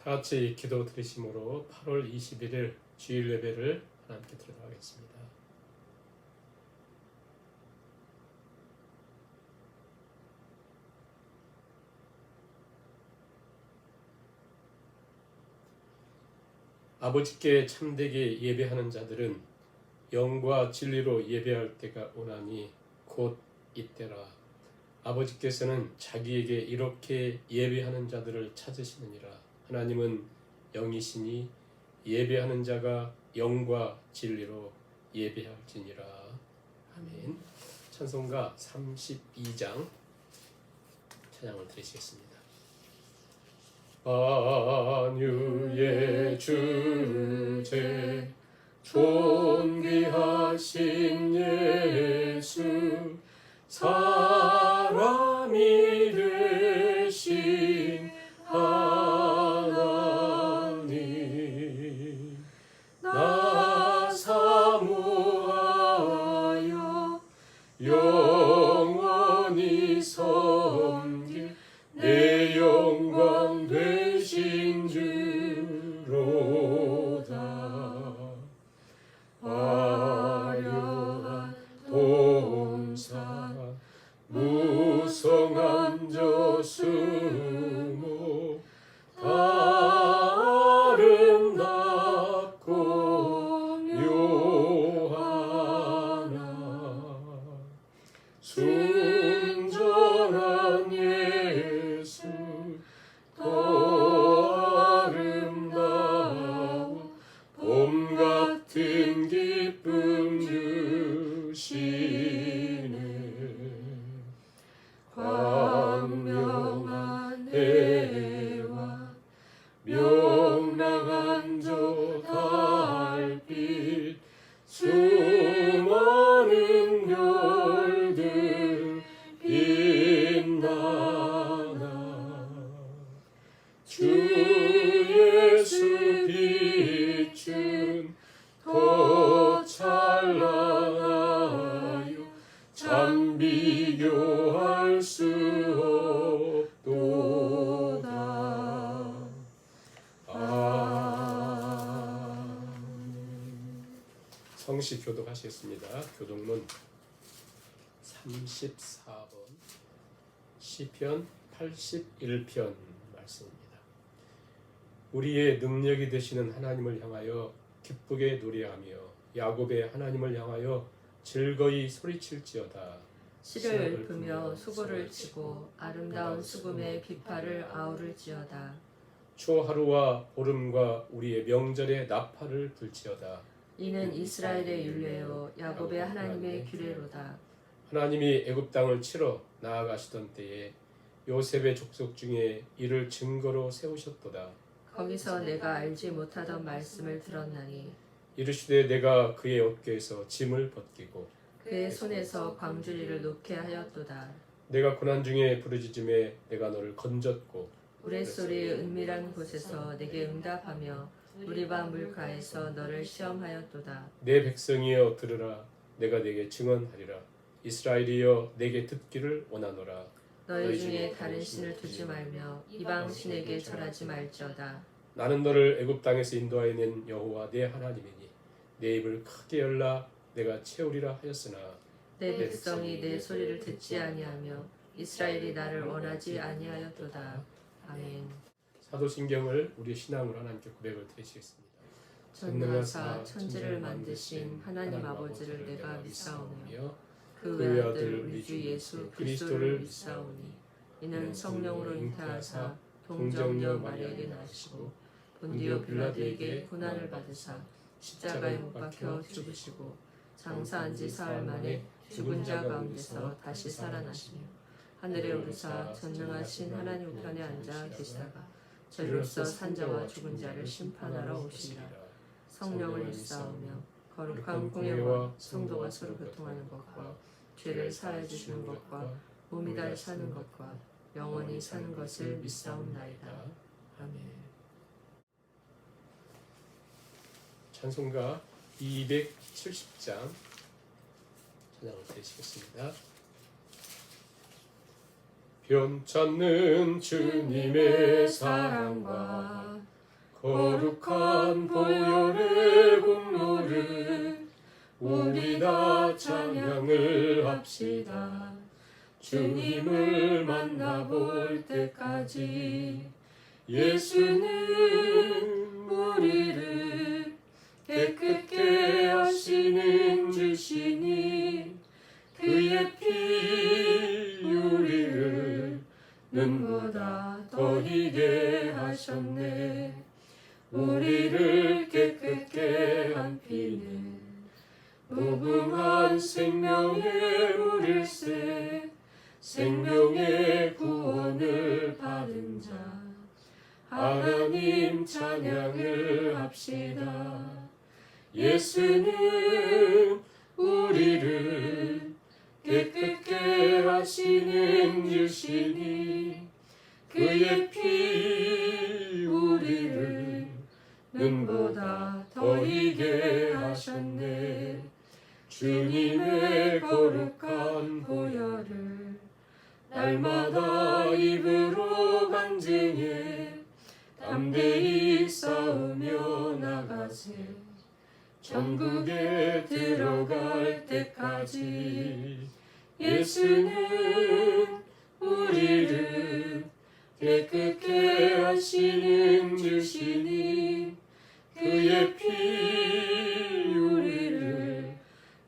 다 같이 기도 드리심으로 8월 21일 주일 예배를 하나님께 드려가겠습니다. 아버지께 참되게 예배하는 자들은 영과 진리로 예배할 때가 오나니 곧 이때라. 아버지께서는 자기에게 이렇게 예배하는 자들을 찾으시느니라. 하나님은 영이시니 예배하는 자가 영과 진리로 예배할지니라. 아멘. 찬송가 32장 찬양을 드리시겠습니다. 만유의 주제 존귀하신 예수 사람이 되신 하나님 나 사모하여 영원히 섬길 내 영광 되신 주로다. 화려한 동산 무성한 저수목 아름답고 묘하나 순전한 예수 더 아름다워 봄 같은 기쁨 주시네. 광명한 해와 명랑한 저 달빛 수많은 별들 빛나나 주 예수 빛은 더 찬란하여 참 비교할 수 없도다. 성시 교독하시겠습니다. 교독문 34번 시편 81편 말씀입니다. 우리의 능력이 되시는 하나님을 향하여 기쁘게 노래하며 야곱의 하나님을 향하여 즐거이 소리칠지어다. 씨를 읊으며 수고를 치고 아름다운 수금의 비파를 아우를지어다. 초하루와 보름과 우리의 명절의 나팔을 불지어다. 이는 이스라엘의 율례요 야곱의 하나님의 규례로다. 하나님이 애굽 땅을 치러 나아가시던 때에 요셉의 족속 중에 이를 증거로 세우셨도다. 거기서 내가 알지 못하던 말씀을 들었나니 이르시되 내가 그의 어깨에서 짐을 벗기고 그의 손에서 광주리를 놓게 하였도다. 내가 고난 중에 부르짖음에 내가 너를 건졌고 우레소리의 은밀한 곳에서 내게 응답하며 무리바 물가에서 너를 시험하였도다. 내 백성이여 들으라. 내가 내게 증언하리라. 이스라엘이여 내게 듣기를 원하노라. 너희 중에 다른 신을 두지 말며 이방 신에게 절하지 말지어다. 나는 너를 애굽 땅에서 인도하여 낸 여호와 내 하나님이니 내 입을 크게 열라. 내가 채우리라 하였으나 내 백성이 내 소리를 듣지 아니하며 이스라엘이 나를 원하지 아니하였도다. 아멘. 사도신경을 우리 신앙으로 하나님께 고백을 드리시겠습니다. 전능하사 천지를 만드신 하나님 아버지를 내가 믿사오며 그 그의 외아들 우리 주 예수 그리스도를 믿사오니 이는 성령으로 잉태하사 동정녀 마리아에게 나시고 본디오 빌라도에게 고난을 받으사 십자가에 못 박혀 죽으시고 장사한 지 사흘 만에 죽은 자 가운데서 다시 살아나시며 하늘에 오르사 전능하신 하나님 우편에 앉아 계시다가 저희로서 산자와 죽은 자를 심판하러 오시리라. 성령을 믿사오며 거룩한 공예와 성도가 서로 교통하는 것과 죄를 사하여 주시는 것과 몸이 달 사는 것과 영원히 사는 것을 믿사옵나이다. 아멘. 찬송가 270장 찬양을 드리시겠습니다. 변찮는 주님의 사랑과 거룩한 보혈의 공로를 우리 다 찬양을 합시다. 주님을 만나볼 때까지 예수는 우리를 깨끗게 하시는 주시니 그의 피 우리를 눈보다 더 희게 하셨네. 우리를 깨끗게 한 피는 무궁한 생명의 물일세. 생명의 구원을 받은 자 하나님 찬양을 합시다. 예수는 우리를 깨끗게 하시는 주시니 그의 피 우리를 눈보다 더 희게 하셨네. 주님의 거룩한 보혈을 날마다 입으로 간증해 담대히 싸우며 나가세. 천국에 들어갈 때까지 예수는 우리를 깨끗게 하시는 주시니 그의 피 우리를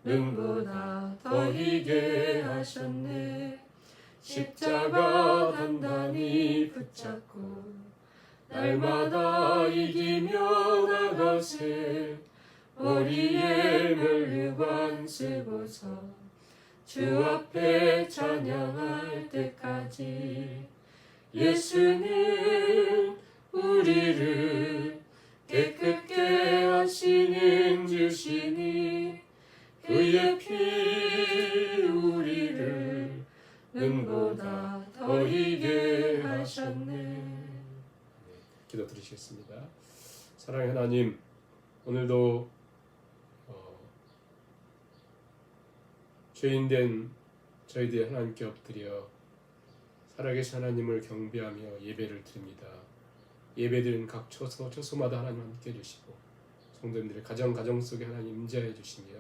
눈보다 더 희게 하셨네. 십자가 단단히 붙잡고 날마다 이기며 나가세. 머리에 면류관 쓰고서 주 앞에 찬양할 때까지 예수는 우리를 깨끗게 하시는 주시니 그의 피 우리를 눈보다 더 희게 하셨네. 기도 드리시겠습니다. 사랑의 하나님, 오늘도 죄인된 저희들이 하나님께 엎드려 살아계신 하나님을 경배하며 예배를 드립니다. 예배드린 각 처소마다 하나님 함께 해주시고 성도님들의 가정 속에 하나님 임재해 주시며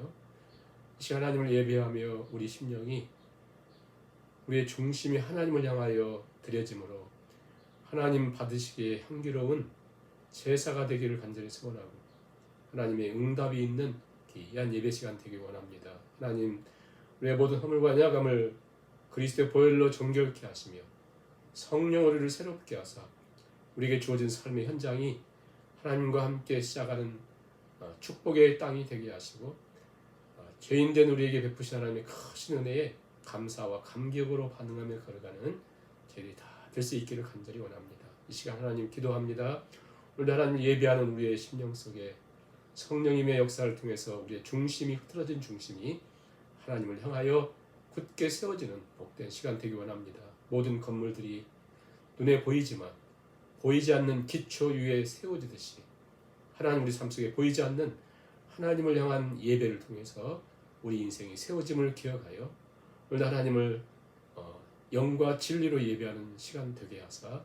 이 시간 하나님을 예배하며 우리 심령이 우리의 중심이 하나님을 향하여 드려짐으로 하나님 받으시기에 향기로운 제사가 되기를 간절히 소원하고 하나님의 응답이 있는 귀한 예배 시간 되길 원합니다. 하나님, 우리의 모든 허물과 연약함을 그리스도의 보혈로 정결케 하시며 성령으로 우리를 새롭게 하사 우리에게 주어진 삶의 현장이 하나님과 함께 시작하는 축복의 땅이 되게 하시고 죄인된 우리에게 베푸신 하나님의 크신 은혜에 감사와 감격으로 반응하며 걸어가는 저희들이 다 될 수 있기를 간절히 원합니다. 이 시간 하나님 기도합니다. 오늘 하나님 예배하는 우리의 심령 속에 성령님의 역사를 통해서 우리의 중심이 흐트러진 중심이 하나님을 향하여 굳게 세워지는 복된 시간 되기 원합니다. 모든 건물들이 눈에 보이지만 보이지 않는 기초 위에 세워지듯이 하나님 우리 삶 속에 보이지 않는 하나님을 향한 예배를 통해서 우리 인생이 세워짐을 기억하여 오늘 하나님을 영과 진리로 예배하는 시간 되게 하사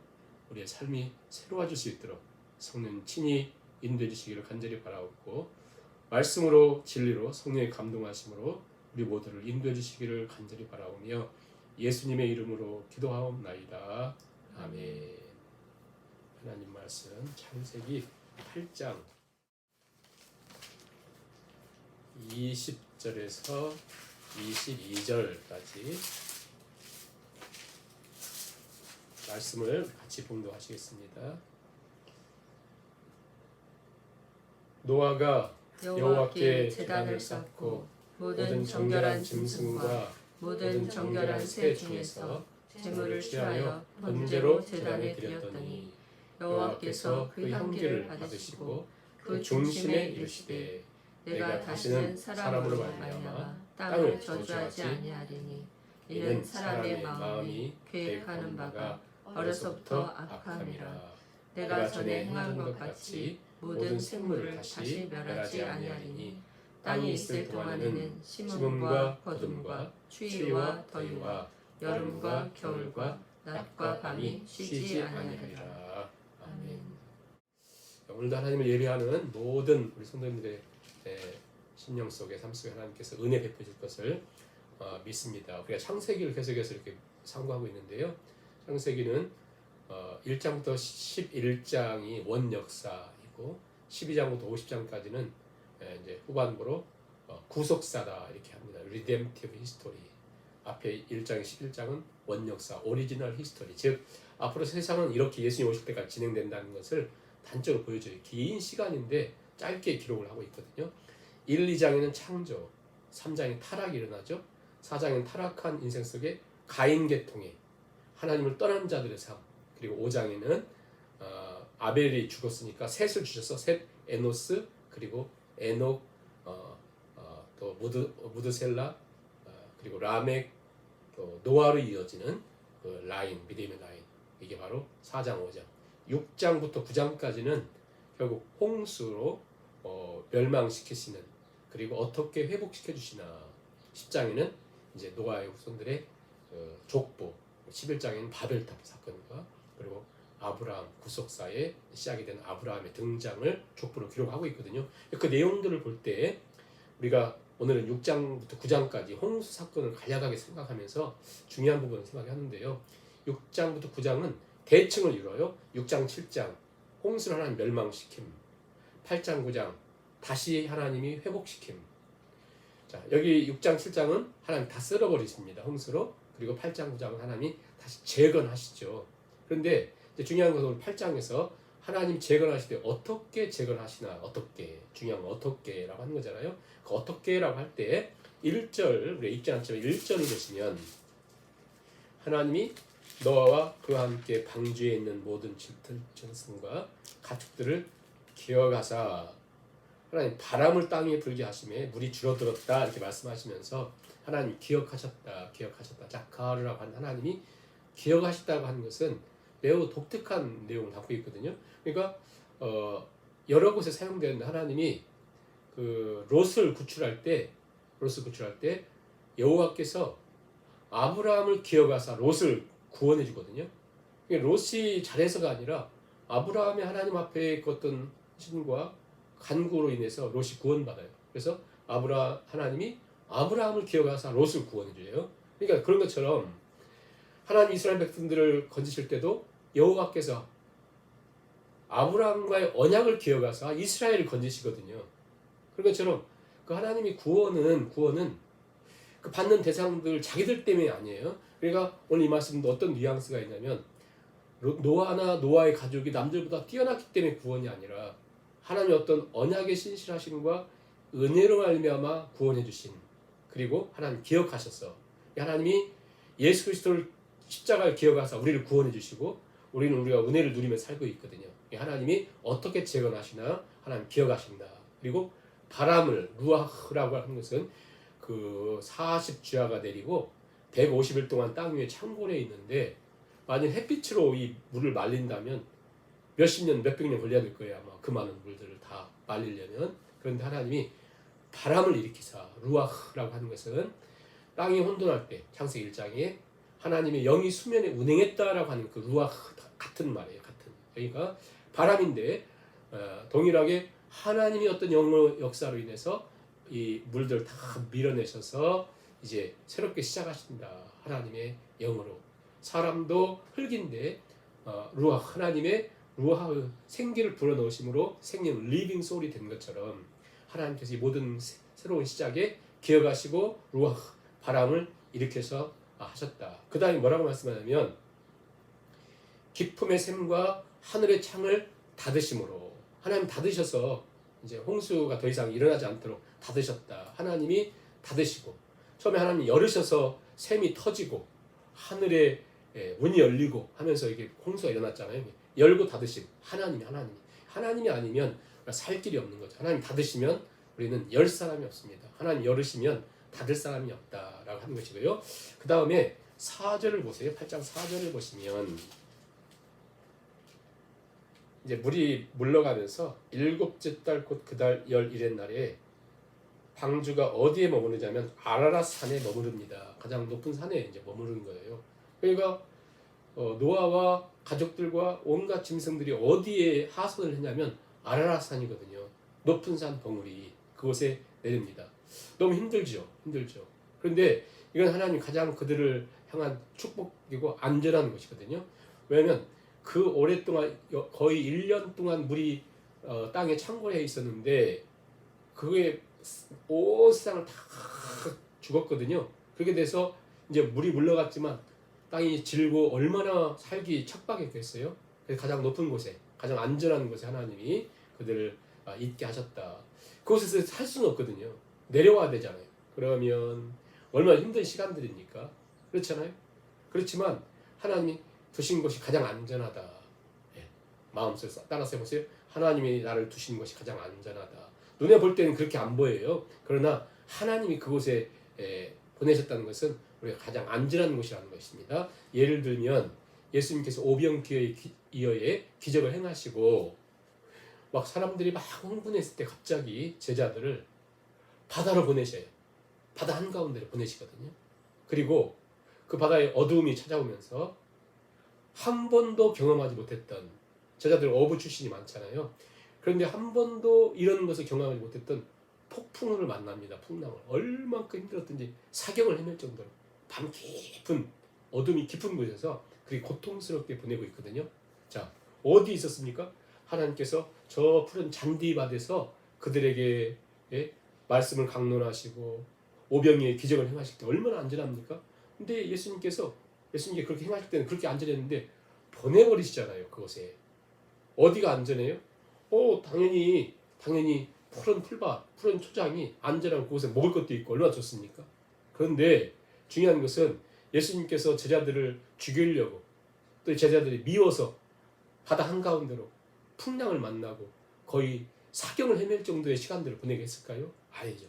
우리의 삶이 새로워질 수 있도록 성령 친히 인도해 주시기를 간절히 바라옵고 말씀으로 진리로 성령의 감동하심으로 우리 모두를 인도해 주시기를 간절히 바라오며 예수님의 이름으로 기도하옵나이다. 아멘. 하나님 말씀 창세기 8장 20절에서 22절까지 말씀을 같이 봉독하시겠습니다. 노아가 여호와께 제단을 쌓고 모든 정결한 짐승과 모든 정결한 새 중에서 제물을 취하여 번제로 제단에 드렸더니 여호와께서 그 향기를 받으시고 그 중심에 이르시되 내가 다시는 사람으로 말미암아 땅을 저주하지 아니하리니 이는 사람의 마음이 계획하는 바가 어려서부터 악함이라. 내가 전에 행한 것 같이 모든 생물을 다시 멸하지 아니하리니 땅이 있을 동안에는 심음과 거둠과 추위와 더위와 여름과 겨울과 낮과 밤이 쉬지 아니하리라. 아멘. 오늘도 하나님을 예배하는 모든 우리 성도님들의 심령 속에 삶 속에 하나님께서 은혜 베푸실 것을 믿습니다. 우리가 창세기를 계속해서 이렇게 상고하고 있는데요. 창세기는 1장부터 11장이 원역사이고 12장부터 50장까지는 이제 후반부로 구속사다 이렇게 합니다. Redemptive History. 앞에 1장, 11장은 원역사, 오리지널 히스토리. 즉 앞으로 세상은 이렇게 예수님 오실 때까지 진행된다는 것을 단적으로 보여줘요. 긴 시간인데 짧게 기록을 하고 있거든요. 1, 2장에는 창조, 3장에 타락이 일어나죠. 4장에는 타락한 인생 속에 가인 계통의 하나님을 떠난 자들의 삶. 그리고 5장에는 아벨이 죽었으니까 셋을 주셔서 셋, 에노스, 그리고 에녹, 또 무드셀라, 그리고 라멕, 또 노아로 이어지는 그 라인, 믿음의 라인. 이게 바로 4장, 5장. 6장부터 9장까지는 결국 홍수로 멸망시키시는, 그리고 어떻게 회복시켜 주시나. 10장에는 이제 노아의 후손들의 족보, 11장에는 바벨탑 사건과 그리고 아브라함 구속사의 시작이 된 아브라함의 등장을 족보로 기록하고 있거든요. 그 내용들을 볼 때 우리가 오늘은 6장부터 9장까지 홍수 사건을 간략하게 생각하면서 중요한 부분을 생각하는데요. 6장부터 9장은 대칭을 이루어요. 6장, 7장 홍수를 하나님 멸망시킴, 8장, 9장 다시 하나님이 회복시킴. 자, 여기 6장, 7장은 하나님 다 쓸어버리십니다. 홍수로. 그리고 8장, 9장은 하나님이 다시 재건하시죠. 그런데 이제 중요한 것은 8장에서 하나님 재건하실 때 어떻게 재건하시나, 어떻게, 중요한 건 어떻게라고 하는 거잖아요. 그 어떻게라고 할 때 1절, 우리 읽지 않지만 1절을 보시면 하나님이 노아와 그와 함께 방주에 있는 모든 짙은 짐승과 가축들을 기어가사, 하나님 바람을 땅에 불게 하심에 물이 줄어들었다 이렇게 말씀하시면서 하나님 기억하셨다. 자카르라고 하는 하나님이 기억하셨다고 하는 것은 매우 독특한 내용을 담고 있거든요. 그러니까 여러 곳에 사용된 하나님이 그 롯을 구출할 때 여호와께서 아브라함을 기억하사 롯을 구원해 주거든요. 롯이 잘해서가 아니라 아브라함의 하나님 앞에 걷던 신과 간구로 인해서 롯이 구원받아요. 그래서 하나님이 아브라함을 기억하사 롯을 구원해 줘요. 그러니까 그런 것처럼 하나님 이스라엘 백성들을 건지실 때도 여호와께서 아브라함과의 언약을 기억하사 이스라엘을 건지시거든요. 그런 것처럼 그 하나님이 구원은 그 받는 대상들 자기들 때문에 아니에요. 그러니까 오늘 이 말씀도 어떤 뉘앙스가 있냐면 노아나 노아의 가족이 남들보다 뛰어났기 때문에 구원이 아니라 하나님의 어떤 언약의 신실하심과 은혜로 말미암아 구원해 주신, 그리고 하나님 기억하셨어. 하나님이 예수 그리스도를 십자가를 기억하사 우리를 구원해 주시고 우리가 은혜를 누리며 살고 있거든요. 하나님이 어떻게 재건하시나 하나님 기억하신다. 그리고 바람을 루아흐라고 하는 것은 그 40주야가 내리고 150일 동안 땅 위에 창고에 있는데 만약 햇빛으로 이 물을 말린다면 몇십 년, 몇백 년 걸려야 될 거예요. 아마 그 많은 물들을 다 말리려면. 그런데 하나님이 바람을 일으키사, 루아흐라고 하는 것은 땅이 혼돈할 때 창세기 1장에 하나님의 영이 수면에 운행했다라고 하는 그 루아흐 같은 말이에요. 그러니까 바람인데 동일하게 하나님이 어떤 역사로 인해서 이 물들 다 밀어내셔서 이제 새롭게 시작하신다. 하나님의 영으로. 사람도 흙인데 하나님의 루아흐 생기를 불어넣으심으로 생긴 리빙 소울이 된 것처럼 하나님께서 이 모든 새로운 시작에 기억하시고 루아흐 바람을 일으켜서 하셨다. 그 다음에 뭐라고 말씀하냐면 기품의 샘과 하늘의 창을 닫으심으로, 하나님 닫으셔서 이제 홍수가 더 이상 일어나지 않도록 닫으셨다. 하나님이 닫으시고 처음에 하나님 열으셔서 샘이 터지고 하늘에 문이 열리고 하면서 이게 홍수가 일어났잖아요. 열고 닫으심. 하나님이 아니면 살 길이 없는 거죠. 하나님 닫으시면 우리는 열 사람이 없습니다. 하나님 열으시면 닫을 사람이 없다라고 하는 것이고요. 그 다음에 4절을 보세요. 8장 4절을 보시면 이제 물이 물러가면서 일곱째 달 곧 그 달 11의 날에 방주가 어디에 머무르냐면 아라랏 산에 머무릅니다. 가장 높은 산에 이제 머무르는 거예요. 그러니까 노아와 가족들과 온갖 짐승들이 어디에 하선을 했냐면 아라랏산이거든요. 높은 산 벙우리 그곳에 내립니다. 너무 힘들죠. 그런데 이건 하나님 가장 그들을 향한 축복이고 안전한 것이거든요. 왜냐하면 그 오랫동안 거의 1년 동안 물이 땅에 창고에 있었는데 그게 온 세상을 다 죽었거든요. 그렇게 돼서 이제 물이 물러갔지만 땅이 질고 얼마나 살기 척박했겠어요. 그래서 가장 높은 곳에 가장 안전한 곳에 하나님이 그들을 있게 하셨다. 그곳에서 살 수는 없거든요. 내려와야 되잖아요. 그러면 얼마나 힘든 시간들입니까? 그렇잖아요. 그렇지만 하나님이 두신 곳이 가장 안전하다. 예. 마음속에 따라서 해보세요. 하나님이 나를 두신 것이 가장 안전하다. 눈에 볼 때는 그렇게 안 보여요. 그러나 하나님이 그곳에 보내셨다는 것은 우리가 가장 안전한 곳이라는 것입니다. 예를 들면 예수님께서 오병이어의 기적을 행하시고 막 사람들이 막 흥분했을 때 갑자기 제자들을 바다로 보내셔요. 바다 한가운데로 보내시거든요. 그리고 그 바다에 어두움이 찾아오면서 한 번도 경험하지 못했던 제자들 어부 출신이 많잖아요. 그런데 한 번도 이런 것을 경험하지 못했던 폭풍을 만납니다. 풍랑을. 얼만큼 힘들었던지 사경을 헤맬 정도로 밤 깊은 어둠이 깊은 곳에서 그렇게 고통스럽게 보내고 있거든요. 자, 어디 있었습니까? 하나님께서 저 푸른 잔디밭에서 그들에게 말씀을 강론하시고 오병이의 기적을 행하실 때 얼마나 안전합니까? 근데 예수님께 그렇게 행하실 때는 그렇게 안전했는데 보내버리시잖아요. 그곳에. 어디가 안전해요? 당연히 푸른 풀밭, 푸른 초장이 안전한 그곳에 먹을 것도 있고 얼마나 좋습니까? 그런데 중요한 것은 예수님께서 제자들을 죽이려고 또 제자들이 미워서 바다 한가운데로 풍랑을 만나고 거의 사경을 헤맬 정도의 시간들을 보내게 했을까요? 아니죠.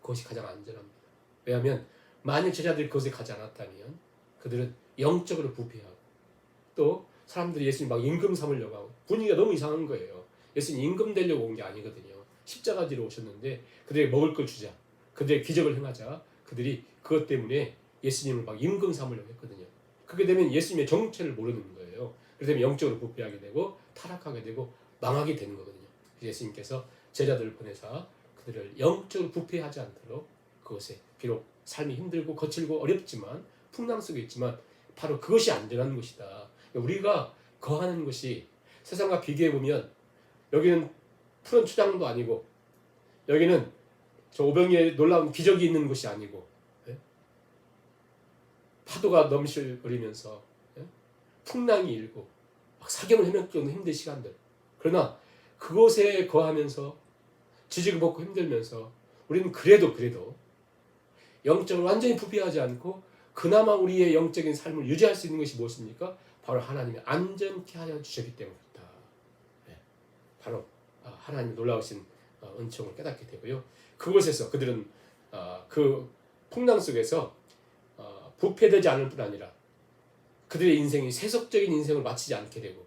그것이 가장 안전합니다. 왜냐하면 만약 제자들이 그곳에 가지 않았다면 그들은 영적으로 부패하고 또 사람들이 예수님 막 임금 삼으려고 하고 분위기가 너무 이상한 거예요. 예수님 임금 되려고 온 게 아니거든요. 십자가 지러 오셨는데 그들에게 먹을 걸 주자. 그들의 기적을 행하자. 그들이 그것 때문에 예수님을 막 임금 삼으려고 했거든요. 그렇게 되면 예수님의 정체를 모르는 거예요. 그렇게 되면 영적으로 부패하게 되고 타락하게 되고 망하게 되는 거거든요. 예수님께서 제자들을 보내사 그들을 영적으로 부패하지 않도록 그것에 비록 삶이 힘들고 거칠고 어렵지만 풍랑 속에 있지만 바로 그것이 안전한 곳이다. 우리가 거하는 것이 세상과 비교해 보면 여기는 푸른 초장도 아니고 여기는 저 오병이의 놀라운 기적이 있는 곳이 아니고 파도가 넘실거리면서 풍랑이 일고 막 사경을 헤맬 정도 힘든 시간들. 그러나 그곳에 거하면서 지지고 볶고 힘들면서 우리는 그래도 영적으로 완전히 부패하지 않고 그나마 우리의 영적인 삶을 유지할 수 있는 것이 무엇입니까? 바로 하나님이 안전케 하여 주셨기 때문이다. 바로 하나님의 놀라우신 은총을 깨닫게 되고요. 그곳에서 그들은 그 풍랑 속에서 부패되지 않을 뿐 아니라 그들의 인생이 세속적인 인생을 마치지 않게 되고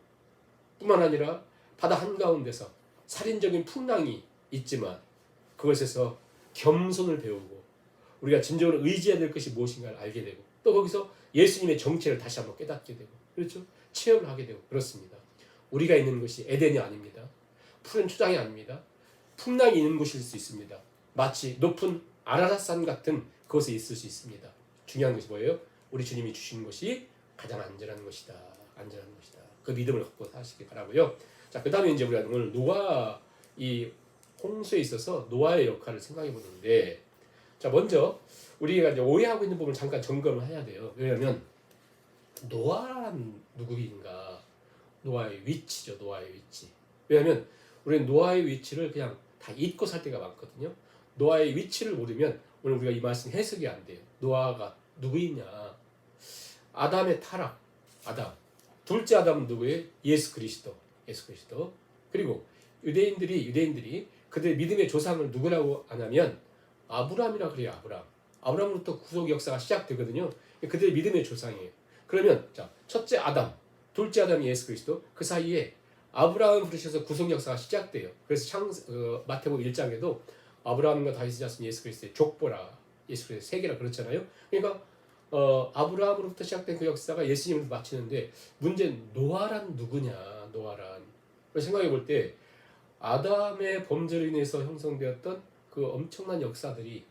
뿐만 아니라 바다 한가운데서 살인적인 풍랑이 있지만 그것에서 겸손을 배우고 우리가 진정으로 의지해야 될 것이 무엇인가를 알게 되고 또 거기서 예수님의 정체를 다시 한번 깨닫게 되고 그렇죠? 체험을 하게 되고 그렇습니다. 우리가 있는 곳이 에덴이 아닙니다. 푸른 초장이 아닙니다. 풍랑이 있는 곳일 수 있습니다. 마치 높은 아라랏산 같은 그곳에 있을 수 있습니다. 중요한 것이 뭐예요? 우리 주님이 주신 것이 가장 안전한 것이다. 안전한 것이다. 그 믿음을 갖고 사시기 바라고요. 자, 그다음에 이제 우리가 오늘 노아 이 홍수에 있어서 노아의 역할을 생각해 보는데 자, 먼저 우리가 이제 오해하고 있는 부분을 잠깐 점검을 해야 돼요. 왜냐하면 노아란 누구인가? 노아의 위치죠. 노아의 위치. 왜냐하면 우리는 노아의 위치를 그냥 다 잊고 살 때가 많거든요. 노아의 위치를 모르면 오늘 우리가 이 말씀 해석이 안 돼요. 노아가 누구이냐? 아담의 타락, 아담. 둘째 아담은 누구예요? 예수 그리스도. 그리고 유대인들이 그들의 믿음의 조상을 누구라고 하냐면 아브라함이라 그래요. 아브라함으로부터 구속 역사가 시작되거든요. 그들의 믿음의 조상이에요. 그러면 자, 첫째 아담, 둘째 아담이 예수 그리스도. 그 사이에 아브라함을 부르셔서 구속 역사가 시작돼요. 그래서 마태복음 1장에도 아브라함과 다윗이 낳은 예수 그리스도의 족보라, 예수 그리스도의 세계라 그렇잖아요. 그러니까 아브라함으로부터 시작된 그 역사가 예수님을 마치는데 문제는 노아란 누구냐? 노아란 생각해 볼 때 아담의 범죄로 인해서 형성되었던 그 엄청난 역사들이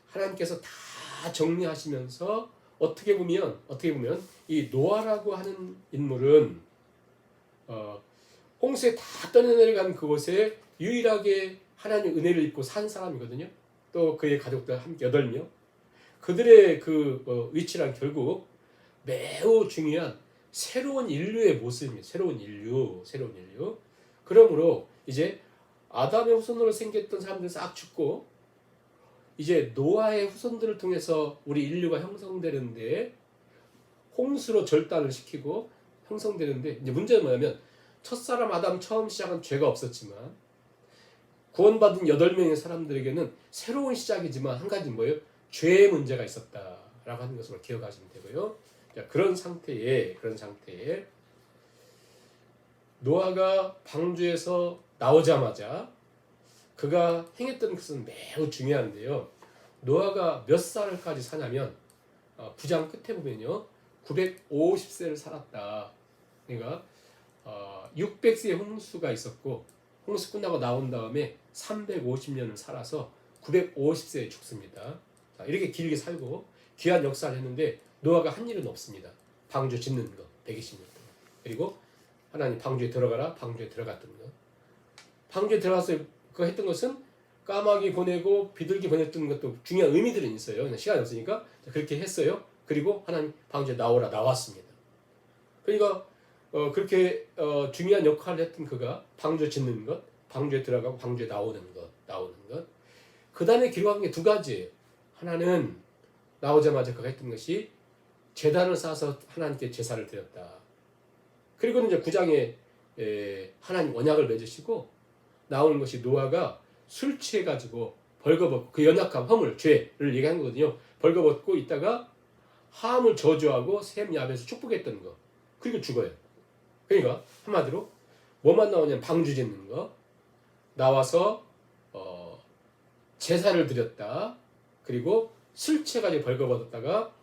하나님께서 다 정리하시면서 어떻게 보면 이 노아라고 하는 인물은 홍수에 다 떠내려간 그곳에 유일하게 하나님의 은혜를 입고 산 사람이거든요. 또 그의 가족들 함께 8명. 그들의 그 위치란 결국 매우 중요한 새로운 인류의 모습입니다. 새로운 인류. 그러므로 이제 아담의 후손으로 생겼던 사람들 싹 죽고 이제 노아의 후손들을 통해서 우리 인류가 형성되는데 홍수로 절단을 시키고 형성되는데 이제 문제는 뭐냐면 첫사람 아담 처음 시작은 죄가 없었지만 구원받은 8명의 사람들에게는 새로운 시작이지만 한 가지는 뭐예요? 죄의 문제가 있었다라고 하는 것을 기억하시면 되고요. 자, 그런 상태에 노아가 방주에서 나오자마자 그가 행했던 것은 매우 중요한데요. 노아가 몇 살까지 사냐면 9장 끝에 보면요. 950세를 살았다. 그러니까 600세의 홍수가 있었고 홍수 끝나고 나온 다음에 350년을 살아서 950세에 죽습니다. 자, 이렇게 길게 살고 귀한 역사를 했는데 노아가 한 일은 없습니다. 방주 짓는 거 120년 동안. 그리고 하나님 방주에 들어가라. 방주에 들어갔던 거. 방주에 들어가서 그 했던 것은 까마귀 보내고 비둘기 보냈던 것도 중요한 의미들은 있어요. 그냥 시간이 없으니까 그렇게 했어요. 그리고 하나님 방주에 나오라 나왔습니다. 그러니까 그렇게 중요한 역할을 했던 그가 방주 짓는 것, 방주에 들어가고 방주에 나오는 것. 그 다음에 기록한 게 2가지예요. 하나는 나오자마자 그가 했던 것이 제단을 쌓아서 하나님께 제사를 드렸다. 그리고 이제 9장에 하나님 언약을 맺으시고 나오는 것이 노아가 술 취해가지고 벌거벗고 그 연약함, 허물, 죄를 얘기한 거거든요. 벌거벗고 있다가 함을 저주하고 샘 야베에서 축복했던 거. 그리고 죽어요. 그러니까 한마디로 뭐만 나오냐면 방주 짓는 거. 나와서 제사를 드렸다. 그리고 술 취해가지고 벌거벗었다가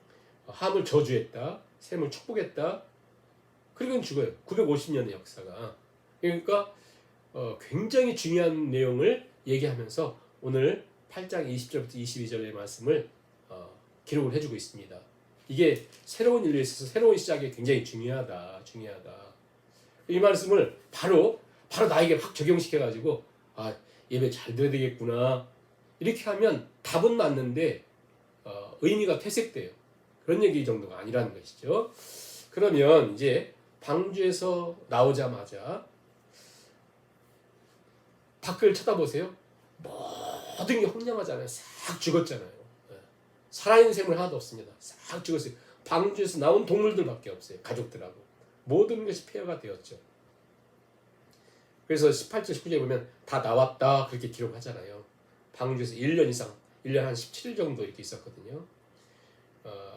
함을 저주했다. 샘을 축복했다. 그리고 죽어요. 950년의 역사가. 그러니까 굉장히 중요한 내용을 얘기하면서 오늘 8장 20절부터 22절의 말씀을 기록을 해주고 있습니다. 이게 새로운 인류에 있어서 새로운 시작이 굉장히 중요하다. 이 말씀을 바로 나에게 확 적용시켜가지고 예배 잘 드려야 되겠구나. 이렇게 하면 답은 맞는데 의미가 퇴색돼요. 그런 얘기 정도가 아니라는 것이죠. 그러면 이제 방주에서 나오자마자 밖을 쳐다보세요. 모든 게 황량하잖아요. 싹 죽었잖아요. 살아있는 생물 하나도 없습니다. 싹 죽었어요. 방주에서 나온 동물들밖에 없어요. 가족들하고. 모든 것이 폐허가 되었죠. 그래서 18절 19절에 보면 다 나왔다 그렇게 기록하잖아요. 방주에서 1년 이상, 1년 한 17일 정도 이렇게 있었거든요.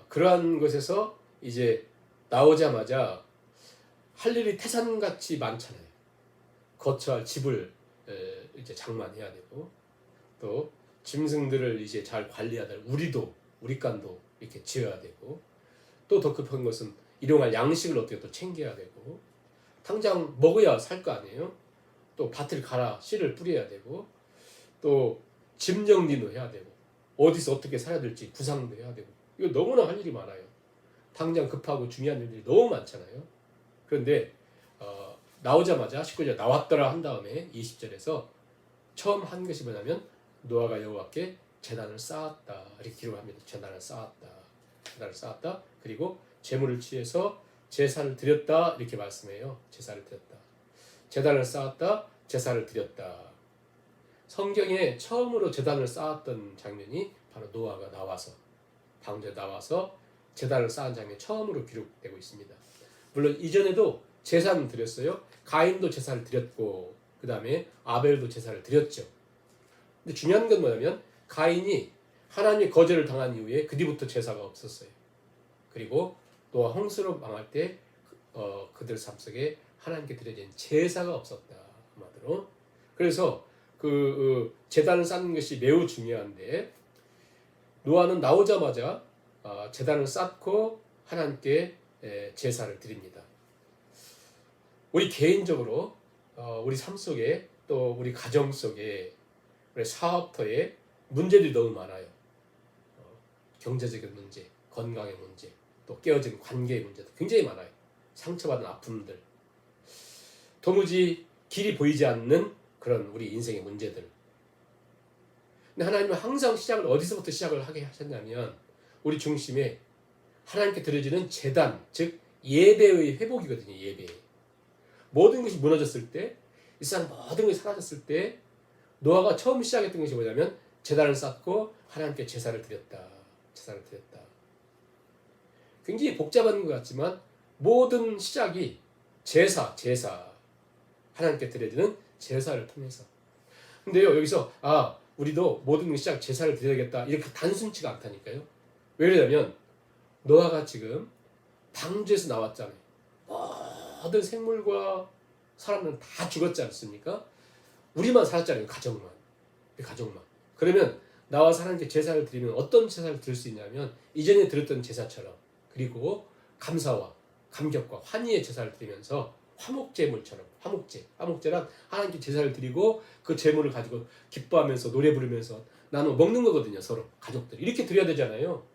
그러한 것에서 이제 나오자마자 할 일이 태산같이 많잖아요. 거처할 집을 이제 장만해야 되고 또 짐승들을 이제 잘 관리해야 되고 우리간도 이렇게 지어야 되고 또 더 급한 것은 일용할 양식을 어떻게 또 챙겨야 되고 당장 먹어야 살 거 아니에요. 또 밭을 갈아 씨를 뿌려야 되고 또 집 정리도 해야 되고 어디서 어떻게 살아야 될지 구상도 해야 되고 이거 너무나 할 일이 많아요. 당장 급하고 중요한 일들이 너무 많잖아요. 그런데 나오자마자 19절 나왔더라 한 다음에 20절에서 처음 한 것이 뭐냐면 노아가 여호와께 제단을 쌓았다 이렇게 기록합니다. 제단을 쌓았다. 그리고 제물을 취해서 제사를 드렸다 이렇게 말씀해요. 제사를 드렸다. 제단을 쌓았다. 제사를 드렸다. 성경에 처음으로 제단을 쌓았던 장면이 바로 노아가 나와서 방주에 나와서 제단을 쌓은 장면이 처음으로 기록되고 있습니다. 물론 이전에도 제사는 드렸어요. 가인도 제사를 드렸고 그 다음에 아벨도 제사를 드렸죠. 근데 중요한 건 뭐냐면 가인이 하나님의 거절을 당한 이후에 그 뒤부터 제사가 없었어요. 그리고 또 홍수로 망할 때 그들 삶 속에 하나님께 드려진 제사가 없었다. 한마디로. 그래서 그 제단을 쌓는 것이 매우 중요한데 노아는 나오자마자 제단을 쌓고 하나님께 제사를 드립니다. 우리 개인적으로 우리 삶 속에 또 우리 가정 속에 우리 사업터에 문제들이 너무 많아요. 경제적인 문제, 건강의 문제, 또 깨어진 관계의 문제도 굉장히 많아요. 상처받은 아픔들, 도무지 길이 보이지 않는 그런 우리 인생의 문제들. 근데 하나님은 항상 시작을 어디서부터 시작을 하게 하셨냐면 우리 중심에 하나님께 드려지는 제단, 즉 예배의 회복이거든요. 예배. 모든 것이 무너졌을 때, 이 세상 모든 것이 사라졌을 때 노아가 처음 시작했던 것이 뭐냐면 제단을 쌓고 하나님께 제사를 드렸다. 제사를 드렸다. 굉장히 복잡한 것 같지만 모든 시작이 제사. 하나님께 드려지는 제사를 통해서. 근데요, 여기서 우리도 모든 시작 제사를 드려야겠다. 이렇게 단순치가 않다니까요. 왜 그러냐면 노아가 지금 방주에서 나왔잖아요. 모든 생물과 사람들은 다 죽었지 않습니까? 우리만 살았잖아요. 가정만. 그러면 나와 하나님께 제사를 드리면 어떤 제사를 드릴 수 있냐면 이전에 드렸던 제사처럼, 그리고 감사와 감격과 환희의 제사를 드리면서 화목제물처럼, 화목제란 하나님께 제사를 드리고 그 제물을 가지고 기뻐하면서 노래 부르면서 나눠 먹는 거거든요. 서로 가족들이 이렇게 드려야 되잖아요.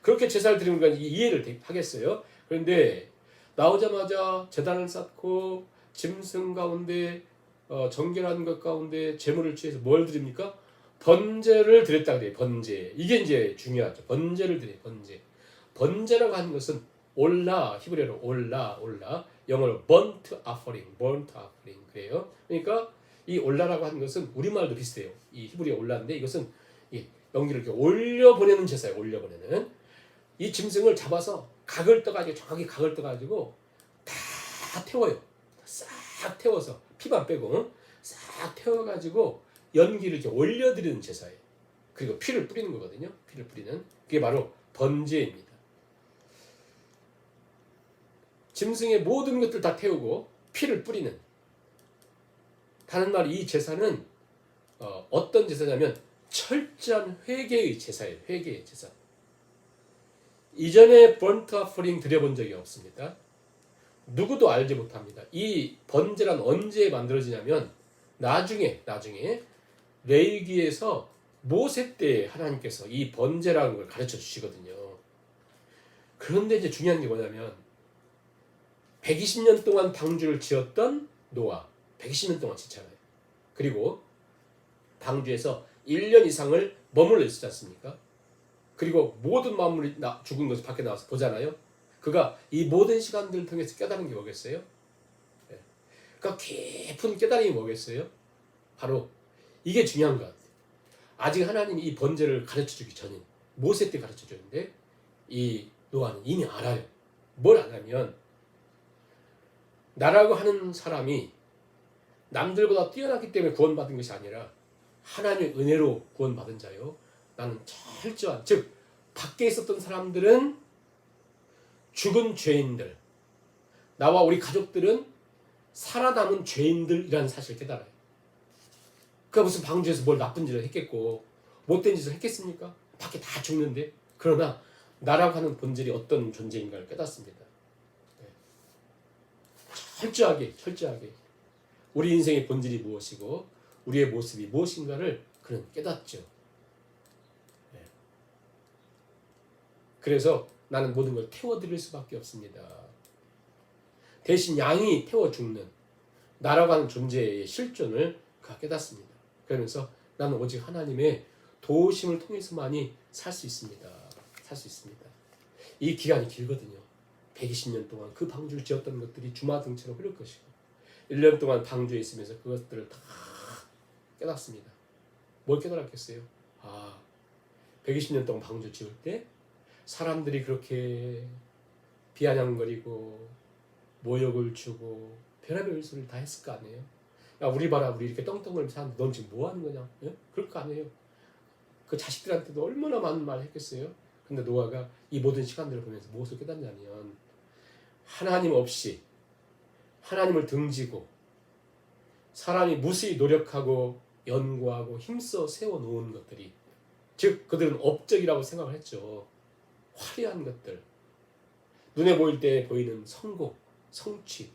그렇게 제사를 드리는 건 이해를 하겠어요. 그런데 나오자마자 제단을 쌓고 짐승 가운데 정결한 것 가운데 제물을 취해서 뭘 드립니까? 번제를 드렸다 그래요. 번제. 이게 이제 중요하죠. 번제를 드려요. 번제라고 하는 것은 올라, 히브리어로 올라, 영어로 burnt offering 그래요. 그러니까 이 올라라고 하는 것은 우리말도 비슷해요. 이 히브리어 올라인데 이것은 연기를 이렇게 올려보내는 제사예요. 올려보내는. 이 짐승을 잡아서 정확히 각을 떠가지고 다 태워요. 싹 태워서 피만 빼고 싹 태워가지고 연기를 이렇게 올려드리는 제사예요. 그리고 피를 뿌리는 거거든요. 피를 뿌리는. 그게 바로 번제입니다. 짐승의 모든 것들 다 태우고 피를 뿌리는. 다른 말 이 제사는 어떤 제사냐면 철저한 회개의 제사예요. 회개의 제사. 이전에 번트 오퍼링 드려본 적이 없습니다. 누구도 알지 못합니다. 이 번제란 언제 만들어지냐면 나중에 레위기에서 모세 때 하나님께서 이 번제라는 걸 가르쳐 주시거든요. 그런데 이제 중요한 게 뭐냐면 120년 동안 방주를 지었던 노아, 120년 동안 지잖아요. 그리고 방주에서 1년 이상을 머물러 있었지 않습니까? 그리고 모든 만물이 죽은 것을 밖에 나와서 보잖아요. 그가 이 모든 시간들을 통해서 깨달은 게 뭐겠어요? 그러니까 깊은 깨달음이 뭐겠어요? 바로 이게 중요한 것 같아요. 아직 하나님이 이 번제를 가르쳐주기 전인 모세 때 가르쳐줬는데 이 노아는 이미 알아요. 뭘 아냐면 나라고 하는 사람이 남들보다 뛰어났기 때문에 구원받은 것이 아니라 하나님의 은혜로 구원받은 자요. 나는 철저한, 즉 밖에 있었던 사람들은 죽은 죄인들, 나와 우리 가족들은 살아남은 죄인들이라는 사실을 깨달아요. 그가 무슨 방주에서 뭘 나쁜 짓을 했겠고 못된 짓을 했겠습니까? 밖에 다 죽는데. 그러나 나라고 하는 본질이 어떤 존재인가를 깨닫습니다. 철저하게 우리 인생의 본질이 무엇이고 우리의 모습이 무엇인가를 그는 깨닫죠. 그래서 나는 모든 걸 태워드릴 수밖에 없습니다. 대신 양이 태워 죽는 나라고 하는 존재의 실존을 그가 깨닫습니다. 그러면서 나는 오직 하나님의 도우심을 통해서만이 살 수 있습니다. 이 기간이 길거든요. 120년 동안 그 방주를 지었던 것들이 주마등처럼 흐를 것이고 1년 동안 방주에 있으면서 그것들을 다 깨닫습니다. 뭘 깨달았겠어요? 120년 동안 방주 지을 때 사람들이 그렇게 비아냥거리고 모욕을 주고 별의별 소리를 다 했을 거 아니에요? 야, 우리 봐라, 우리 이렇게 떵떵거리면서 사는데 넌 지금 뭐 하는 거냐? 그럴 거 아니에요? 그 자식들한테도 얼마나 많은 말을 했겠어요? 근데 노아가 이 모든 시간들을 보면서 무엇을 깨닫냐면 하나님 없이 하나님을 등지고 사람이 무수히 노력하고 연구하고 힘써 세워놓은 것들이, 즉 그들은 업적이라고 생각을 했죠. 화려한 것들, 눈에 보일 때 보이는 성공, 성취,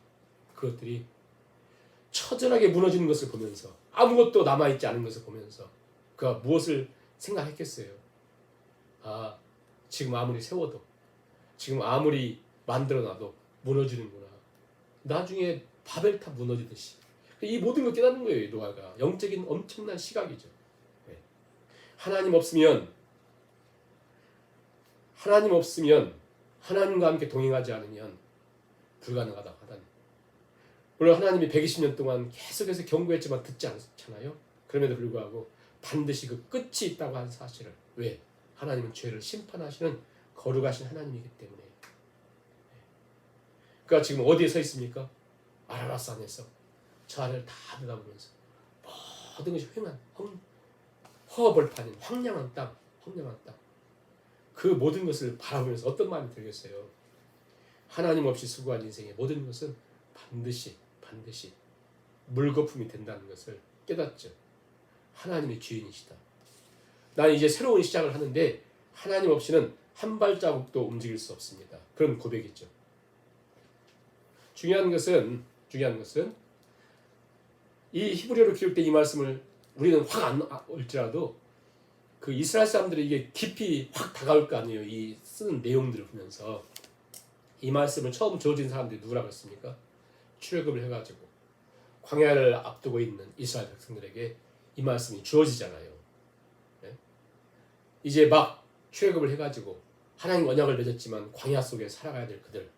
그것들이 처절하게 무너지는 것을 보면서 아무것도 남아있지 않은 것을 보면서 그가 무엇을 생각했겠어요? 아, 지금 아무리 세워도 지금 아무리 만들어놔도 무너지는구나. 나중에 바벨탑 무너지듯이 이 모든 걸 깨닫는 거예요. 노아가 영적인 엄청난 시각이죠. 네. 하나님 없으면 하나님과 함께 동행하지 않으면 불가능하다. 물론 하나님이 120년 동안 계속해서 경고했지만 듣지 않잖아요. 그럼에도 불구하고 반드시 그 끝이 있다고 하는 사실을, 왜? 하나님은 죄를 심판하시는 거룩하신 하나님이기 때문에. 그러니까 지금 어디에 서 있습니까? 아라라산에서 저 하늘 다 내다보면서 모든 것이 휑한 허벌판인 황량한 땅, 그 모든 것을 바라보면서 어떤 마음이 들겠어요? 하나님 없이 수고한 인생의 모든 것은 반드시 물거품이 된다는 것을 깨닫죠. 하나님의 주인이시다. 나는 이제 새로운 시작을 하는데 하나님 없이는 한 발자국도 움직일 수 없습니다. 그런 고백이죠. 중요한 것은 이 히브리어로 기록된 이 말씀을 우리는 확 안 올지라도 그 이스라엘 사람들이 이게 깊이 확 다가올 거 아니에요. 이 쓰는 내용들을 보면서 이 말씀을 처음 주어진 사람들이 누구라고 했습니까? 출애굽을 해가지고 광야를 앞두고 있는 이스라엘 백성들에게 이 말씀이 주어지잖아요. 네? 이제 막 출애굽을 해가지고 하나님 언약을 맺었지만 광야 속에 살아가야 될 그들,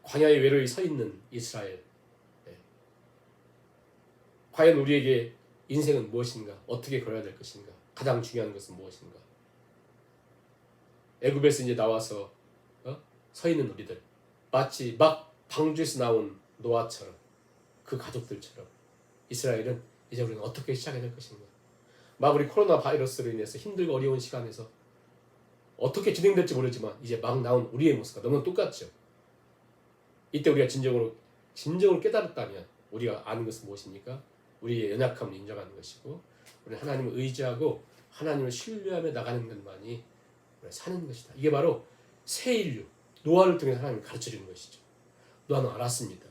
광야에 외로이 서 있는 이스라엘. 네. 과연 우리에게 인생은 무엇인가? 어떻게 걸어야 될 것인가? 가장 중요한 것은 무엇인가? 애굽에서 이제 나와서 서 있는 우리들, 마치 막 방주에서 나온 노아처럼, 그 가족들처럼 이스라엘은 이제 우리는 어떻게 시작해야 될 것인가? 막 우리 코로나 바이러스로 인해서 힘들고 어려운 시간에서 어떻게 진행될지 모르지만 이제 막 나온 우리의 모습과 너무 똑같죠. 이때 우리가 진정으로 깨달았다면 우리가 아는 것은 무엇입니까? 우리의 연약함을 인정하는 것이고, 우리는 하나님을 의지하고 하나님을 신뢰하며 나가는 것만이 사는 것이다. 이게 바로 새 인류, 노아를 통해 하나님을 가르쳐주는 것이죠. 노아는 알았습니다.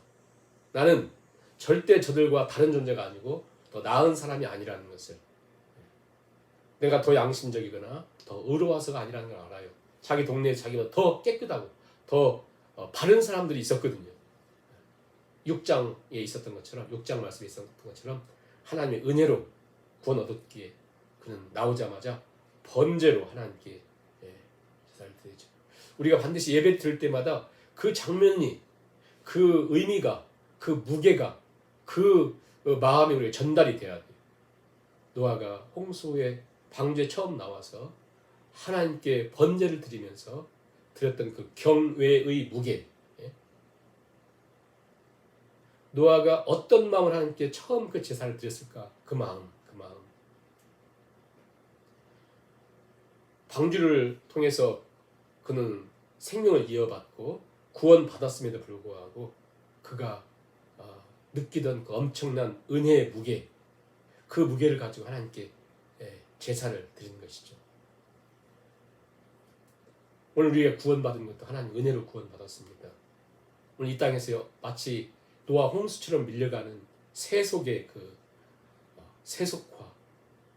나는 절대 저들과 다른 존재가 아니고 더 나은 사람이 아니라는 것을, 내가 더 양심적이거나 더 의로워서가 아니라는 걸 알아요. 자기 동네에 자기보다 더 깨끗하고 더 바른 사람들이 있었거든요. 6장에 있었던 것처럼, 6장 말씀에 있었던 것처럼 하나님의 은혜로 구원 얻었기에 그는 나오자마자 번제로 하나님께 제사를 드리죠. 우리가 반드시 예배 드릴 때마다 그 장면이, 그 의미가, 그 무게가, 그 마음이 우리에게 전달이 돼야 돼요. 노아가 홍수의 방주에 처음 나와서 하나님께 번제를 드리면서 드렸던 그 경외의 무게, 노아가 어떤 마음을 하나님께 처음 그 제사를 드렸을까? 그 마음. 방주를 통해서 그는 생명을 이어받고 구원받았음에도 불구하고 그가 느끼던 그 엄청난 은혜의 무게, 그 무게를 가지고 하나님께 제사를 드리는 것이죠. 오늘 우리가 구원받은 것도 하나님 은혜로 구원받았습니다. 오늘 이 땅에서 마치 노아 홍수처럼 밀려가는 세속의 그 세속화,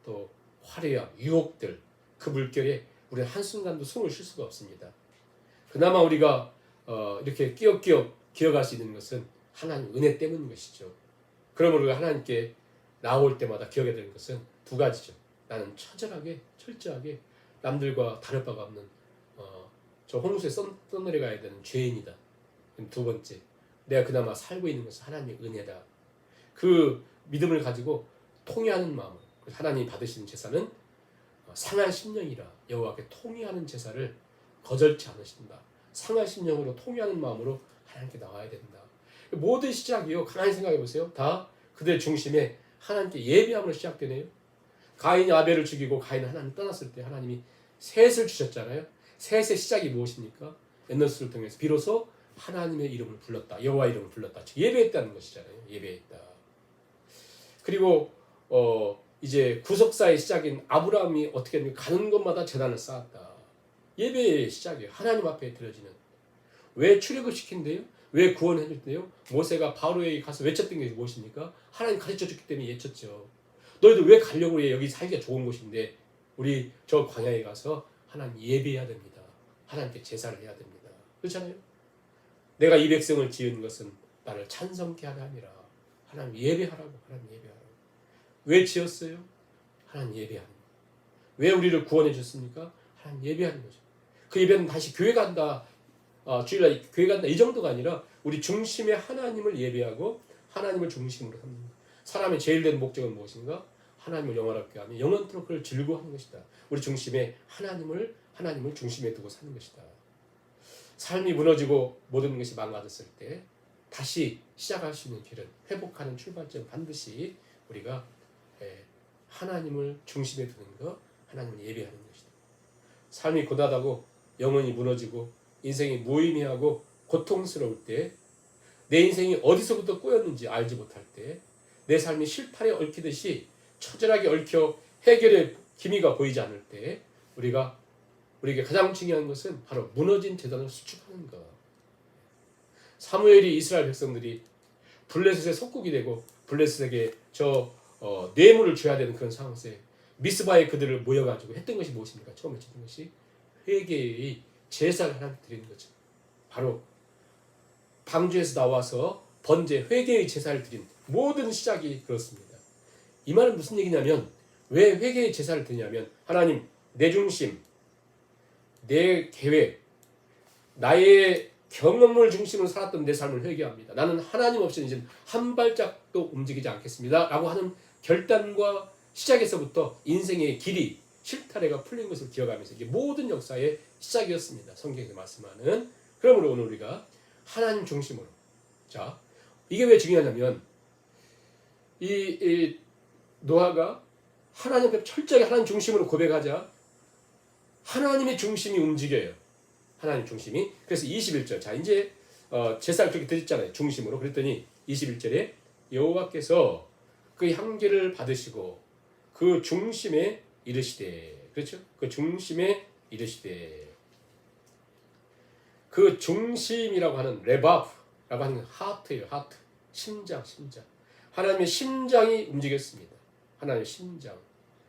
또 화려함, 유혹들, 그 물결에 우리는 한순간도 숨을 쉴 수가 없습니다. 그나마 우리가 이렇게 끼역끼역 기어갈 수 있는 것은 하나님 은혜 때문인 것이죠. 그러므로 우리가 하나님께 나올 때마다 기억해야 되는 것은 두 가지죠. 나는 처절하게, 철저하게 남들과 다를 바가 없는 저 홍수에 떠내려가야 되는 죄인이다. 두 번째, 내가 그나마 살고 있는 것은 하나님의 은혜다. 그 믿음을 가지고 통회하는 마음으로, 하나님이 받으시는 제사는 상한 심령이라 여호와께 통회하는 제사를 거절치 않으신다. 상한 심령으로 통회하는 마음으로 하나님께 나와야 된다. 모든 시작이요, 가만히 생각해 보세요. 다 그들 중심에 하나님께 예배함으로 시작되네요. 가인이 아벨을 죽이고 가인은 하나님 떠났을 때 하나님이 셋을 주셨잖아요. 셋의 시작이 무엇입니까? 엔노스를 통해서 비로소 하나님의 이름을 불렀다. 여호와 이름을 불렀다. 즉 예배했다는 것이잖아요. 예배했다. 그리고 이제 구속사의 시작인 아브라함이 어떻게 했는가? 가는 곳마다 제단을 쌓았다. 예배의 시작이에요. 하나님 앞에 드려지는. 왜 출애굽시킨대요? 왜 구원해 줬대요? 모세가 바로에게 가서 외쳤던 게 무엇입니까? 하나님 가르쳐 줬기 때문에 외쳤죠. 너희들 왜 가려고 해? 여기 살기가 좋은 곳인데 우리 저 광야에 가서 하나님 예배해야 됩니다. 하나님께 제사를 해야 됩니다. 그렇잖아요. 내가 이 백성을 지은 것은 나를 찬송케 하려 함이라. 하나님 예배하라고. 하나님 예배하라고. 왜 지었어요? 하나님 예배하는 거. 왜 우리를 구원해 줬습니까? 하나님 예배하는 거죠. 그 예배는 다시 교회 간다, 주일날 교회 간다 이 정도가 아니라 우리 중심에 하나님을 예배하고 하나님을 중심으로 삼는 것. 사람의 제일 된 목적은 무엇인가? 하나님을 영원하게 하며 영원토록 그를 즐거워하는 것이다. 우리 중심에 하나님을 중심에 두고 사는 것이다. 삶이 무너지고 모든 것이 망가졌을 때 다시 시작할 수 있는 길은, 회복하는 출발점 반드시 우리가 하나님을 중심에 두는 것, 하나님을 예배하는 것이다. 삶이 고단하고 영혼이 무너지고 인생이 무의미하고 고통스러울 때, 내 인생이 어디서부터 꼬였는지 알지 못할 때, 내 삶이 실타래 얽히듯이 처절하게 얽혀 해결의 기미가 보이지 않을 때 우리에게 가장 중요한 것은 바로 무너진 재단을 수축하는 것. 사무엘이 이스라엘 백성들이 블레셋의 속국이 되고 블레셋에게 뇌물을 줘야 되는 그런 상황에서 미스바에 그들을 모여가지고 했던 것이 무엇입니까? 처음에 했던 것이 회개의 제사를 하나님께 드리는 거죠. 바로 방주에서 나와서 번제 회개의 제사를 드린 모든 시작이 그렇습니다. 이 말은 무슨 얘기냐면, 왜 회개의 제사를 드냐면, 하나님 내 중심, 내 계획, 나의 경험을 중심으로 살았던 내 삶을 회개합니다. 나는 하나님 없이는 이제 한 발짝도 움직이지 않겠습니다 라고 하는 결단과 시작에서부터 인생의 길이, 실타래가 풀린 것을 기억하면서 이게 모든 역사의 시작이었습니다. 성경에서 말씀하는. 그러므로 오늘 우리가 하나님 중심으로, 자, 이게 왜 중요하냐면 이 노아가 하나님 앞에 철저하게 하나님 중심으로 고백하자 하나님의 중심이 움직여요. 하나님 중심이. 그래서 21절. 자, 이제 제사를 그렇게 드렸잖아요. 중심으로. 그랬더니 21절에 여호와께서 그 향기를 받으시고 그 중심에 이르시되. 그렇죠? 그 중심에 이르시되. 그 중심이라고 하는 레바프라고 하는 하트예요. 하트. 심장. 하나님의 심장이 움직였습니다. 하나님의 심장.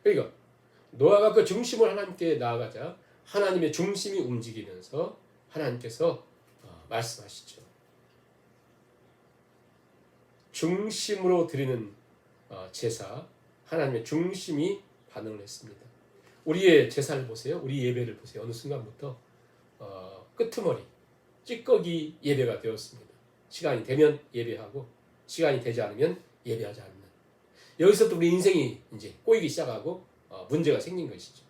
그러니까 노아가 그 중심을 하나님께 나아가자 하나님의 중심이 움직이면서 하나님께서 말씀하시죠. 중심으로 드리는 제사, 하나님의 중심이 반응을 했습니다. 우리의 제사를 보세요. 우리 예배를 보세요. 어느 순간부터 끄트머리, 찌꺼기 예배가 되었습니다. 시간이 되면 예배하고 시간이 되지 않으면 예배하지 않는. 여기서부터 우리 인생이 이제 꼬이기 시작하고 문제가 생긴 것이죠.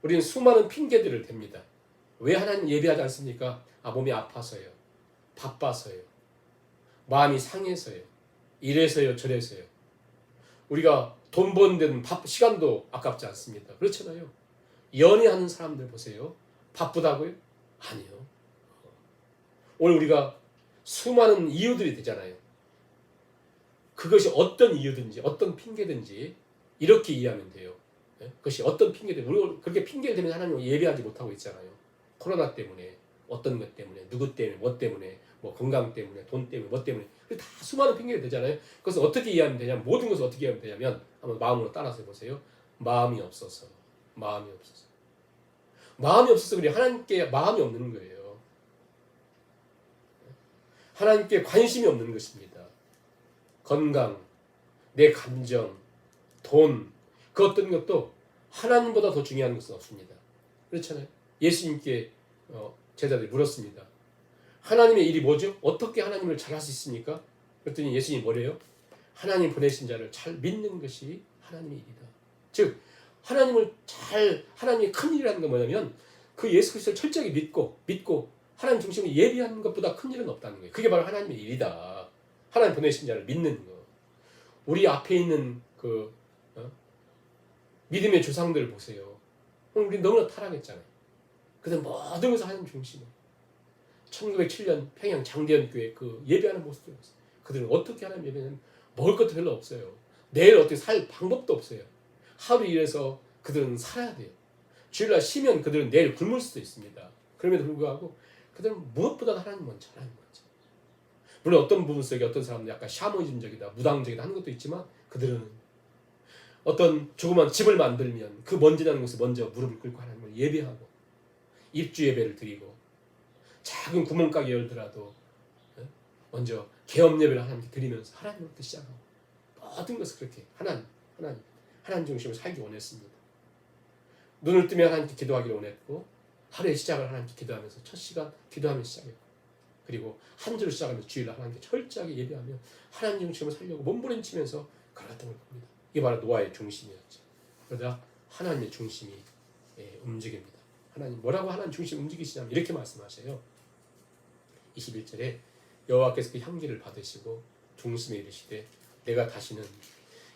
우리는 수많은 핑계들을 댑니다. 왜 하나님 예배하지 않습니까? 몸이 아파서요. 바빠서요. 마음이 상해서요. 이래서요. 저래서요. 우리가 돈 버는 데는 시간도 아깝지 않습니다. 그렇잖아요. 연애하는 사람들 보세요. 바쁘다고요? 아니요. 오늘 우리가 수많은 이유들이 되잖아요. 그것이 어떤 이유든지 어떤 핑계든지 이렇게 이해하면 돼요. 그것이 어떤 핑계든, 우리가 그렇게 핑계를 대면 하나님을 예배하지 못하고 있잖아요. 코로나 때문에, 어떤 것 때문에, 누구 때문에, 뭐 때문에, 뭐 건강 때문에, 돈 때문에, 뭐 때문에, 다 수많은 핑계가 되잖아요. 그것을 어떻게 이해하면 되냐면, 모든 것을 어떻게 이해하면 되냐면 한번 마음으로 따라서 해보세요. 마음이 없어서 그래. 하나님께 마음이 없는 거예요. 하나님께 관심이 없는 것입니다. 건강, 내 감정, 돈, 그 어떤 것도 하나님보다 더 중요한 것은 없습니다. 그렇잖아요. 예수님께 제자들이 물었습니다. 하나님의 일이 뭐죠? 어떻게 하나님을 잘 할 수 있습니까? 그랬더니 예수님이 뭐래요? 하나님 보내신 자를 잘 믿는 것이 하나님의 일이다. 즉 하나님의 큰 일이라는 건 뭐냐면 그 예수 그리스도를 철저하게 믿고 하나님 중심으로 예비하는 것보다 큰 일은 없다는 거예요. 그게 바로 하나님의 일이다. 하나님 보내신 자를 믿는 거. 우리 앞에 있는 믿음의 조상들을 보세요. 우리 너무나 타락했잖아요. 그들 모든 것을 하나님 중심으로. 1907년 평양 장대현 교회 그 예배하는 모습을 보세요. 그들은 어떻게 하나님 예배는 먹을 것도 별로 없어요. 내일 어떻게 살 방법도 없어요. 하루 일해서 그들은 살아야 돼요. 주일날 쉬면 그들은 내일 굶을 수도 있습니다. 그럼에도 불구하고 그들은 무엇보다 하나님 먼저, 하나님 먼저. 물론 어떤 부분 속에 어떤 사람은 약간 샤머니즘적이다, 무당적이다 하는 것도 있지만 그들은 어떤 조그만 집을 만들면 그 먼지나는 곳에 먼저 무릎을 꿇고 하나님을 예배하고 입주 예배를 드리고 작은 구멍가게 열더라도 먼저 개업 예배를 하나님께 드리면서 하나님부터 시작하고 모든 것을 그렇게 하나님 중심으로 살기 원했습니다. 눈을 뜨면 하나님께 기도하기를 원했고 하루의 시작을 하나님께 기도하면서 첫 시간 기도하면서 시작했고 그리고 한 주를 시작하면서 주일날 하나님께 철저하게 예배하며 하나님 중심으로 살려고 몸부림치면서 걸어갔던 걸 봅니다. 이게 바로 노아의 중심이었죠. 그러다 하나님의 중심이 움직입니다. 하나님 뭐라고 하나님 중심 움직이시냐면 이렇게 말씀하세요. 21절에 여호와께서 그 향기를 받으시고 중심에 이르시되 내가 다시는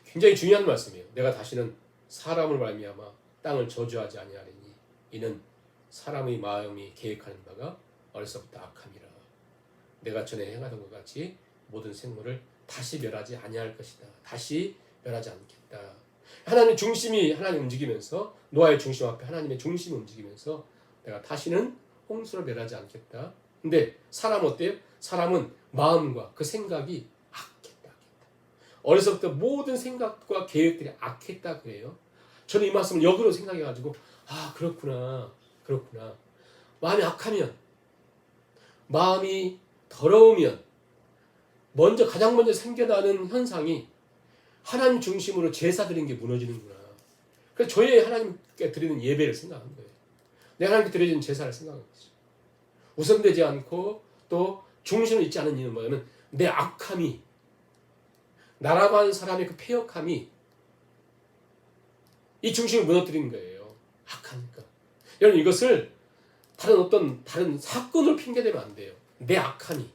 굉장히 중요한 말씀이에요. 내가 다시는 사람을 말미암아 땅을 저주하지 아니하리니 이는 사람의 마음이 계획하는 바가 어려서부터 악함이라. 내가 전에 행하던 것 같이 모든 생물을 다시 멸하지 아니할 것이다. 다시 멸하지 않겠다. 하나님의 중심이 하나님 움직이면서 노아의 중심 앞에 하나님의 중심이 움직이면서 내가 다시는 홍수를 멸하지 않겠다. 근데 사람 어때요? 사람은 마음과 그 생각이 악했다. 어려서부터 모든 생각과 계획들이 악했다 그래요. 저는 이 말씀을 역으로 생각해가지고 그렇구나. 마음이 악하면 마음이 더러우면 가장 먼저 생겨나는 현상이 하나님 중심으로 제사 드리는 게 무너지는구나. 그래서 저희 하나님께 드리는 예배를 생각한 거예요. 내가 하나님께 드려진 제사를 생각한 거죠. 우선되지 않고 또 중심을 잊지 않은 이유는 뭐냐면 내 악함이 나라고 하는 사람의 그 패역함이 이 중심을 무너뜨리는 거예요. 악하니까. 여러분 이것을 다른 사건으로 핑계대면 안 돼요. 내 악함이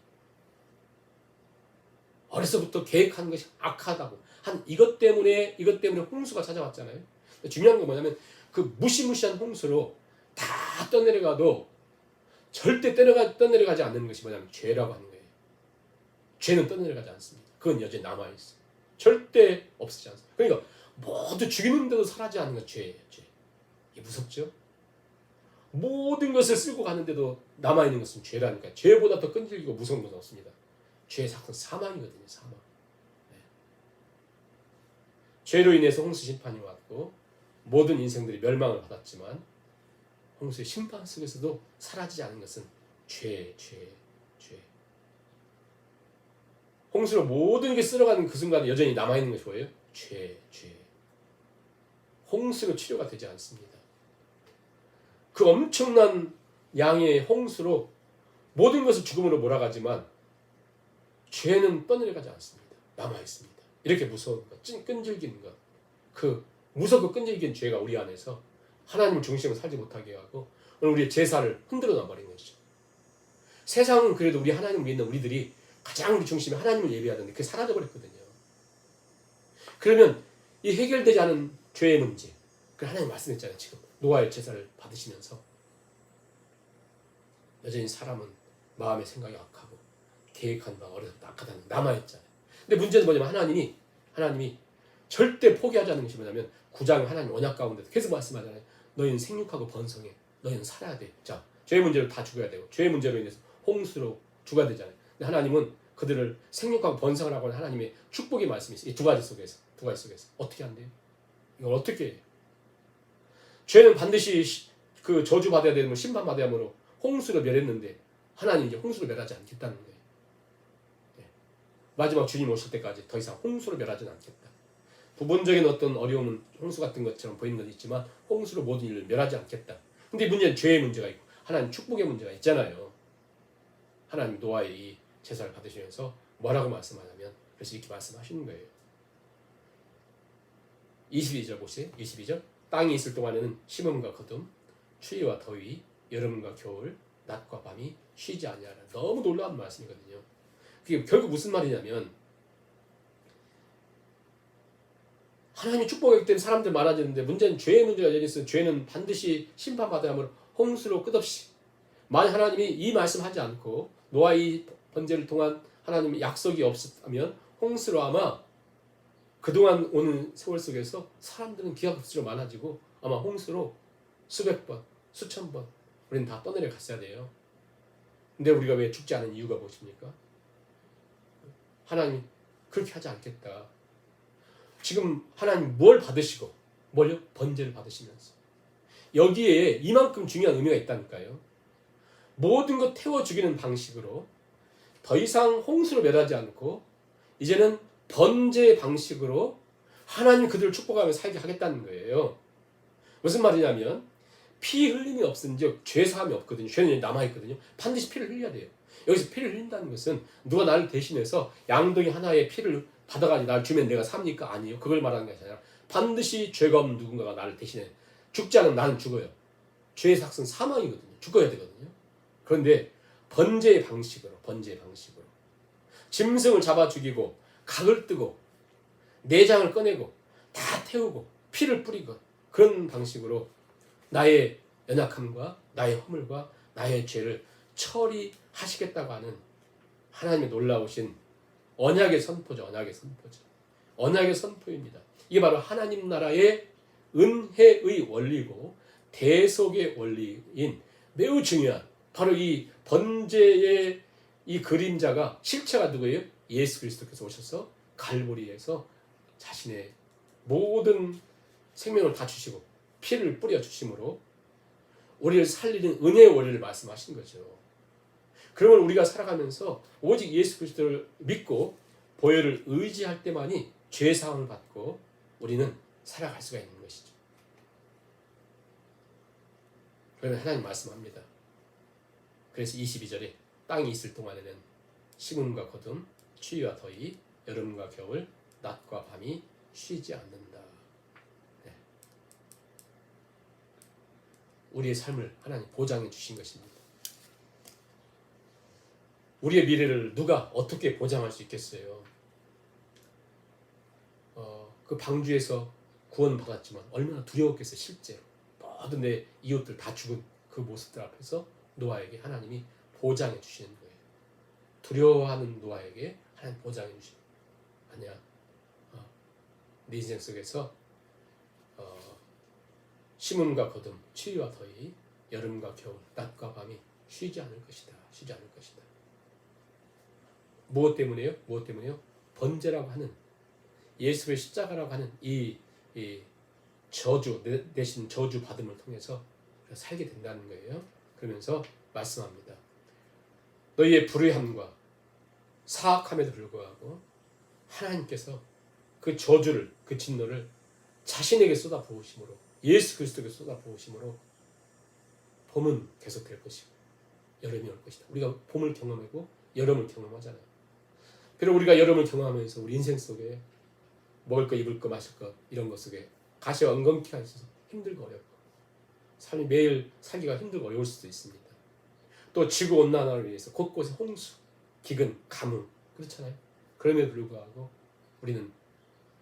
어려서부터 계획한 것이 악하다고 이것 때문에 홍수가 찾아왔잖아요. 중요한 건 뭐냐면 그 무시무시한 홍수로 다 떠내려가도 절대 떠내려가지 않는 것이 뭐냐면 죄라고 하는 거예요. 죄는 떠내려가지 않습니다. 그건 여전히 남아있어요. 절대 없어지지 않습니다. 그러니까 모두 죽이는데도 사라지지 않는 건 죄예요. 죄. 이게 무섭죠? 모든 것을 쓸고 가는데도 남아있는 것은 죄라니까. 죄보다 더 끈질기고 무서운 것은 없습니다. 죄의 사건 사망이거든요. 사망. 네. 죄로 인해서 홍수 심판이 왔고 모든 인생들이 멸망을 받았지만 홍수의 심판 속에서도 사라지지 않은 것은 죄. 홍수로 모든 게 쓸어가는 그 순간에 여전히 남아있는 것이 뭐예요? 죄. 홍수로 치료가 되지 않습니다. 그 엄청난 양의 홍수로 모든 것을 죽음으로 몰아가지만 죄는 떠내려가지 않습니다. 남아있습니다. 이렇게 무서운 것, 끈질긴 것, 그 무섭고 끈질긴 죄가 우리 안에서 하나님을 중심으로 살지 못하게 하고 우리의 제사를 흔들어 놔버린 것이죠. 세상은 그래도 우리 하나님을 믿는 우리들이 가장 우리 중심에 하나님을 예배하던데 그게 사라져버렸거든요. 그러면 이 해결되지 않은 죄의 문제, 그 하나님 말씀했잖아요. 지금 노아의 제사를 받으시면서 여전히 사람은 마음의 생각이 악하고 계획한 바가 어려서부터 악하다는 남아있잖아요. 근데 문제는 뭐냐면 하나님이 절대 포기하지 않는 것이 뭐냐면 9장의 하나님 언약 가운데 계속 말씀하잖아요. 너희는 생육하고 번성해. 너희는 살아야 돼. 자, 죄의 문제로 다 죽어야 되고 죄의 문제로 인해서 홍수로 죽어야 되잖아요. 근데 하나님은 그들을 생육하고 번성을 하고 하는 하나님의 축복의 말씀이 있어요. 이 두 가지 속에서 어떻게 한대요? 이걸 어떻게 해요? 죄는 반드시 그 저주받아야 되는 심판받아야 하므로 홍수로 멸했는데 하나님이 이제 홍수로 멸하지 않겠다는 거예요. 네. 마지막 주님 오실 때까지 더 이상 홍수로 멸하지는 않겠다. 부분적인 어떤 어려움은 홍수 같은 것처럼 보이는 건 있지만 홍수로 모든 일을 멸하지 않겠다. 근데 문제는 죄의 문제가 있고 하나님 축복의 문제가 있잖아요. 하나님 노아의 이 제사를 받으시면서 뭐라고 말씀하냐면 그래서 이렇게 말씀하시는 거예요. 22절 보세요. 22절 땅이 있을 동안에는 심음과 거둠, 추위와 더위, 여름과 겨울, 낮과 밤이 쉬지 아니하라. 너무 놀라운 말씀이거든요. 그게 결국 무슨 말이냐면 하나님이 축복하기 때문에 사람들 많아지는데 문제는 죄의 문제가 여전히 있어요. 죄는 반드시 심판받아야 하므로 홍수로 끝없이 만약 하나님이 이 말씀하지 않고 노아의 번제를 통한 하나님의 약속이 없었다면 홍수로 아마 그동안 오는 세월 속에서 사람들은 기하급수로 많아지고 아마 홍수로 수백 번, 수천 번 우리는 다 떠내려 갔어야 돼요. 근데 우리가 왜 죽지 않은 이유가 무엇입니까? 하나님 그렇게 하지 않겠다. 지금 하나님 뭘 받으시고 뭘요? 번제를 받으시면서 여기에 이만큼 중요한 의미가 있다니까요. 모든 것 태워 죽이는 방식으로 더 이상 홍수로 멸하지 않고 이제는 번제의 방식으로 하나님 그들을 축복하며 살게 하겠다는 거예요. 무슨 말이냐면 피 흘림이 없은즉 죄 사함이 없거든요. 죄는 남아있거든요. 반드시 피를 흘려야 돼요. 여기서 피를 흘린다는 것은 누가 나를 대신해서 양동이 하나의 피를 받아가지고 나를 주면 내가 삽니까? 아니에요. 그걸 말하는 것이 아니라 반드시 죄가 없는 누군가가 나를 대신해 죽지 않으면 나는 죽어요. 죄의 삭은 사망이거든요. 죽어야 되거든요. 그런데 번제의 방식으로 짐승을 잡아 죽이고 각을 뜨고 내장을 꺼내고 다 태우고 피를 뿌리고 그런 방식으로 나의 연약함과 나의 허물과 나의 죄를 처리하시겠다고 하는 하나님의 놀라우신 언약의 선포죠. 언약의 선포입니다. 이게 바로 하나님 나라의 은혜의 원리고 대속의 원리인 매우 중요한 바로 이 번제의 이 그림자가 실체가 누구예요? 예수 그리스도께서 오셔서 갈보리에서 자신의 모든 생명을 다 주시고 피를 뿌려 주심으로 우리를 살리는 은혜의 원리를 말씀하신 거죠. 그러면 우리가 살아가면서 오직 예수 그리스도를 믿고 보혈을 의지할 때만이 죄 사함을 받고 우리는 살아갈 수가 있는 것이죠. 그러면 하나님 말씀합니다. 그래서 22절에 땅이 있을 동안에는 식음과 거둠, 추위와 더위, 여름과 겨울, 낮과 밤이 쉬지 않는다. 네. 우리의 삶을 하나님 보장해 주신 것입니다. 우리의 미래를 누가 어떻게 보장할 수 있겠어요? 그 방주에서 구원받았지만 얼마나 두려웠겠어요. 실제로 모든 내 이웃들 다 죽은 그 모습들 앞에서 노아에게 하나님이 보장해 주시는 거예요. 두려워하는 노아에게 하나님 보장해 주시는 거예요. 아니야. 네 인생 속에서 심음과 거둠, 추위와 더위, 여름과 겨울, 낮과 밤이 쉬지 않을 것이다. 무엇 때문에요? 번제라고 하는 예수의 십자가라고 하는 이 저주 대신 저주 받음을 통해서 살게 된다는 거예요. 그러면서 말씀합니다. 너희의 불의함과 사악함에도 불구하고 하나님께서 그 저주를 그 진노를 자신에게 쏟아부으심으로 예수 그리스도에게 쏟아부으심으로 봄은 계속될 것이고 여름이 올 것이다. 우리가 봄을 경험하고 여름을 경험하잖아요. 비록 우리가 여름을 경험하면서 우리 인생 속에 먹을 거, 입을 거, 마실 거 이런 것 속에 가시와 엉겅퀴가 있어서 힘들고 어렵고 삶이 매일 살기가 힘들고 어려울 수도 있습니다. 또 지구온난화를 위해서 곳곳에 홍수, 기근, 가뭄 그렇잖아요. 그럼에도 불구하고 우리는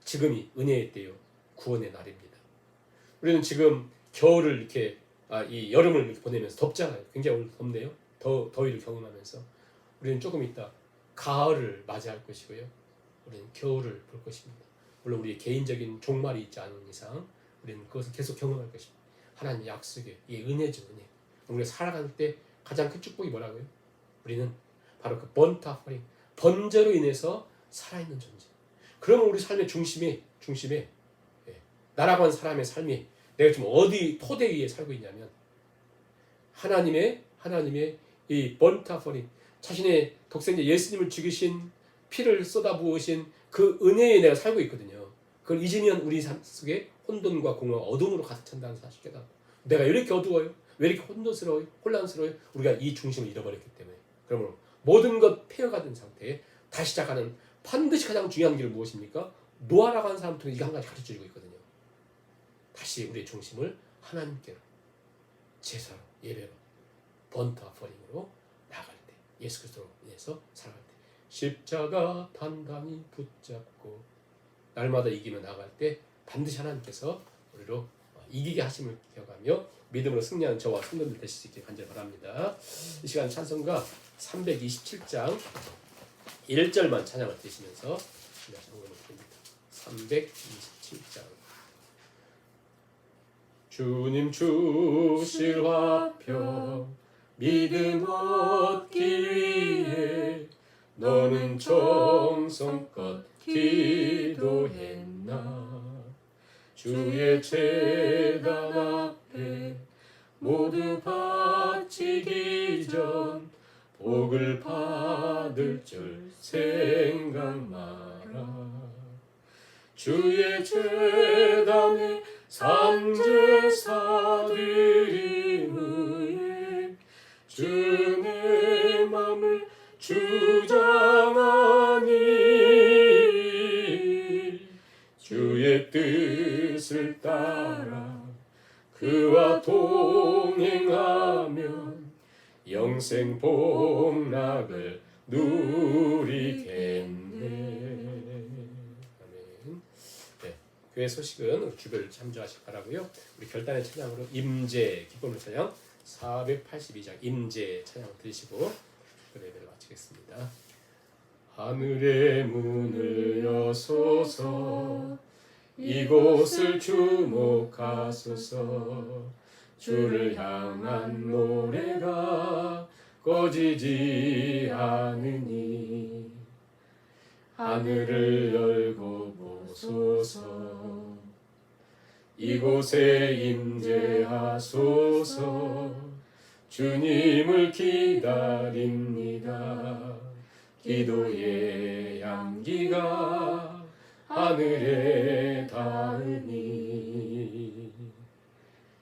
지금이 은혜의 때요 구원의 날입니다. 우리는 지금 겨울을 이렇게 이 여름을 이렇게 보내면서 덥잖아요. 굉장히 오늘 덥네요. 더위를 경험하면서 우리는 조금 있다 가을을 맞이할 것이고요. 우리는 겨울을 볼 것입니다. 물론 우리의 개인적인 종말이 있지 않은 이상 우리는 그것을 계속 경험할 것입니다. 하나님의 약속에 이 은혜죠, 은혜. 우리가 살아갈 때 가장 큰 축복이 뭐라고요? 우리는 바로 그 번트 오퍼링, 번제로 인해서 살아있는 존재. 그러면 우리 삶의 중심에 나라고 하는 사람의 삶이 내가 지금 어디 토대 위에 살고 있냐면 하나님의 이 번트 오퍼링, 자신의 독생자 예수님을 죽이신 피를 쏟아부으신 그 은혜에 내가 살고 있거든요. 그걸 잊으면 우리 삶 속에 혼돈과 공허와 어둠으로 가득 찬다는 사실 깨닫고 내가 왜 이렇게 어두워요? 왜 이렇게 혼돈스러워요? 혼란스러워요? 우리가 이 중심을 잃어버렸기 때문에 그러므로 모든 것 폐허가 된 상태에 다시 시작하는 반드시 가장 중요한 길은 무엇입니까? 노아라고 하는 사람 통해 이거 한 가지 가르쳐주고 있거든요. 다시 우리의 중심을 하나님께로 제사로 예배로 번트 오퍼링으로 나갈 때 예수 그리스도로 인해서 살아갈 때 십자가 단단히 붙잡고 날마다 이기며 나갈 때 반드시 하나님께서 우리로 이기게 하심을 기억하며 믿음으로 승리하는 저와 성도들 되실 수 있길 간절히 바랍니다. 이 시간 찬송가 327장 1절만 찬양을 드시면서 찬송을 드립니다. 327장 주님 주실 화평 믿음 얻기 위해 너는 정성껏 기도했나. 주의 제단 앞에 모두 바치기 전 복을 받을 줄 생각 마라. 주의 제단에 산제사 드린 후에 주의 맘을 주장하니 주의 뜻을 따라 그와 동행하면 영생 복락을 누리겠네. 아멘. 네, 교회 소식은 주별 참조하시기 바라고요. 우리 결단의 찬양으로 임재 기쁨의 찬양 482장 임재 찬양 들으시고 예배를 마치겠습니다. 하늘의 문을 여소서 이곳을 주목하소서. 주를 향한 노래가 꺼지지 않으니 하늘을 열고 보소서. 이곳에 임재하소서. 주님을 기다립니다. 기도의 향기가 하늘에 닿으니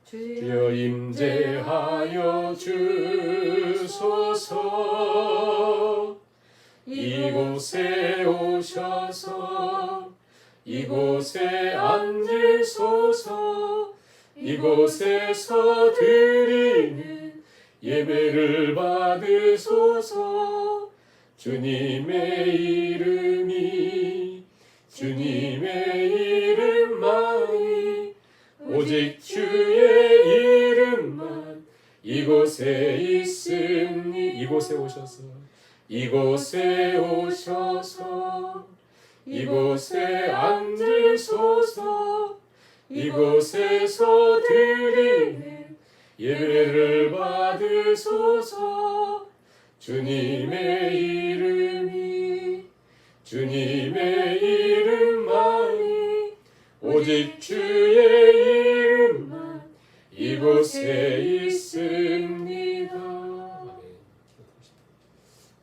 주여 임재하여 주소서. 이곳에 오셔서 이곳에 앉으소서. 이곳에서 드리는 예배를 받으소서. 주님의 이름이 주님의 이름만이 오직 주의 이름만 이곳에 있으니 이곳에 오셔서 이곳에 오셔서 이곳에 앉으소서. 이곳에서 드리는 예배를 받으소서. 주님의 이름이 주님의 이름만이 오직 주의 이름만 이곳에 있습니다.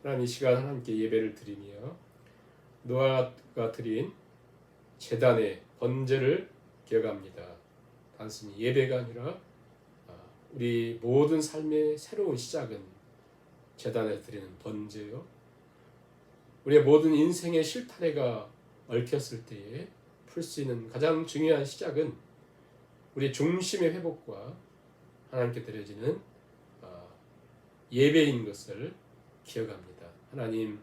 하나님, 이 시간 하나님께 예배를 드리며 노아가 드린 제단의 번제를 기억합니다. 단순히 예배가 아니라 우리 모든 삶의 새로운 시작은 제단에 드리는 번제요. 우리의 모든 인생의 실타래가 얽혔을 때에 풀 수 있는 가장 중요한 시작은 우리의 중심의 회복과 하나님께 드려지는 예배인 것을 기억합니다. 하나님,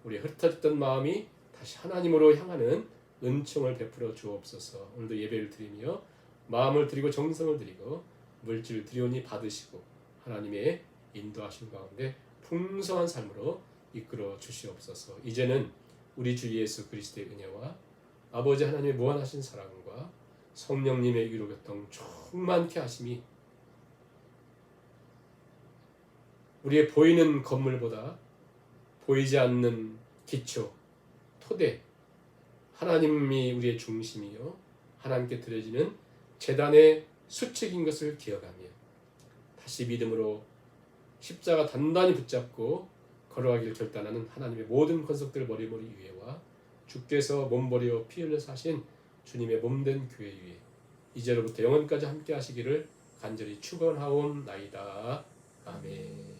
우리의 흩어졌던 마음이 다시 하나님으로 향하는 은총을 베풀어 주옵소서. 오늘도 예배를 드리며 마음을 드리고 정성을 드리고 물질을 드리오니 받으시고 하나님의 인도하신 가운데 풍성한 삶으로 이끌어 주시옵소서. 이제는 우리 주 예수 그리스도의 은혜와 아버지 하나님의 무한하신 사랑과 성령님의 위로 교통 충만케 하심이 우리의 보이는 건물보다 보이지 않는 기초, 토대, 하나님이 우리의 중심이요 하나님께 드려지는 제단의 수칙인 것을 기억하며 다시 믿음으로 십자가 단단히 붙잡고 걸어가기를 결단하는 하나님의 모든 권속들 머리머리 위에와 주께서 몸버리어 피 흘려서 하신 주님의 몸된 교회 위에 이제로부터 영원까지 함께 하시기를 간절히 축원하옵나이다. 아멘.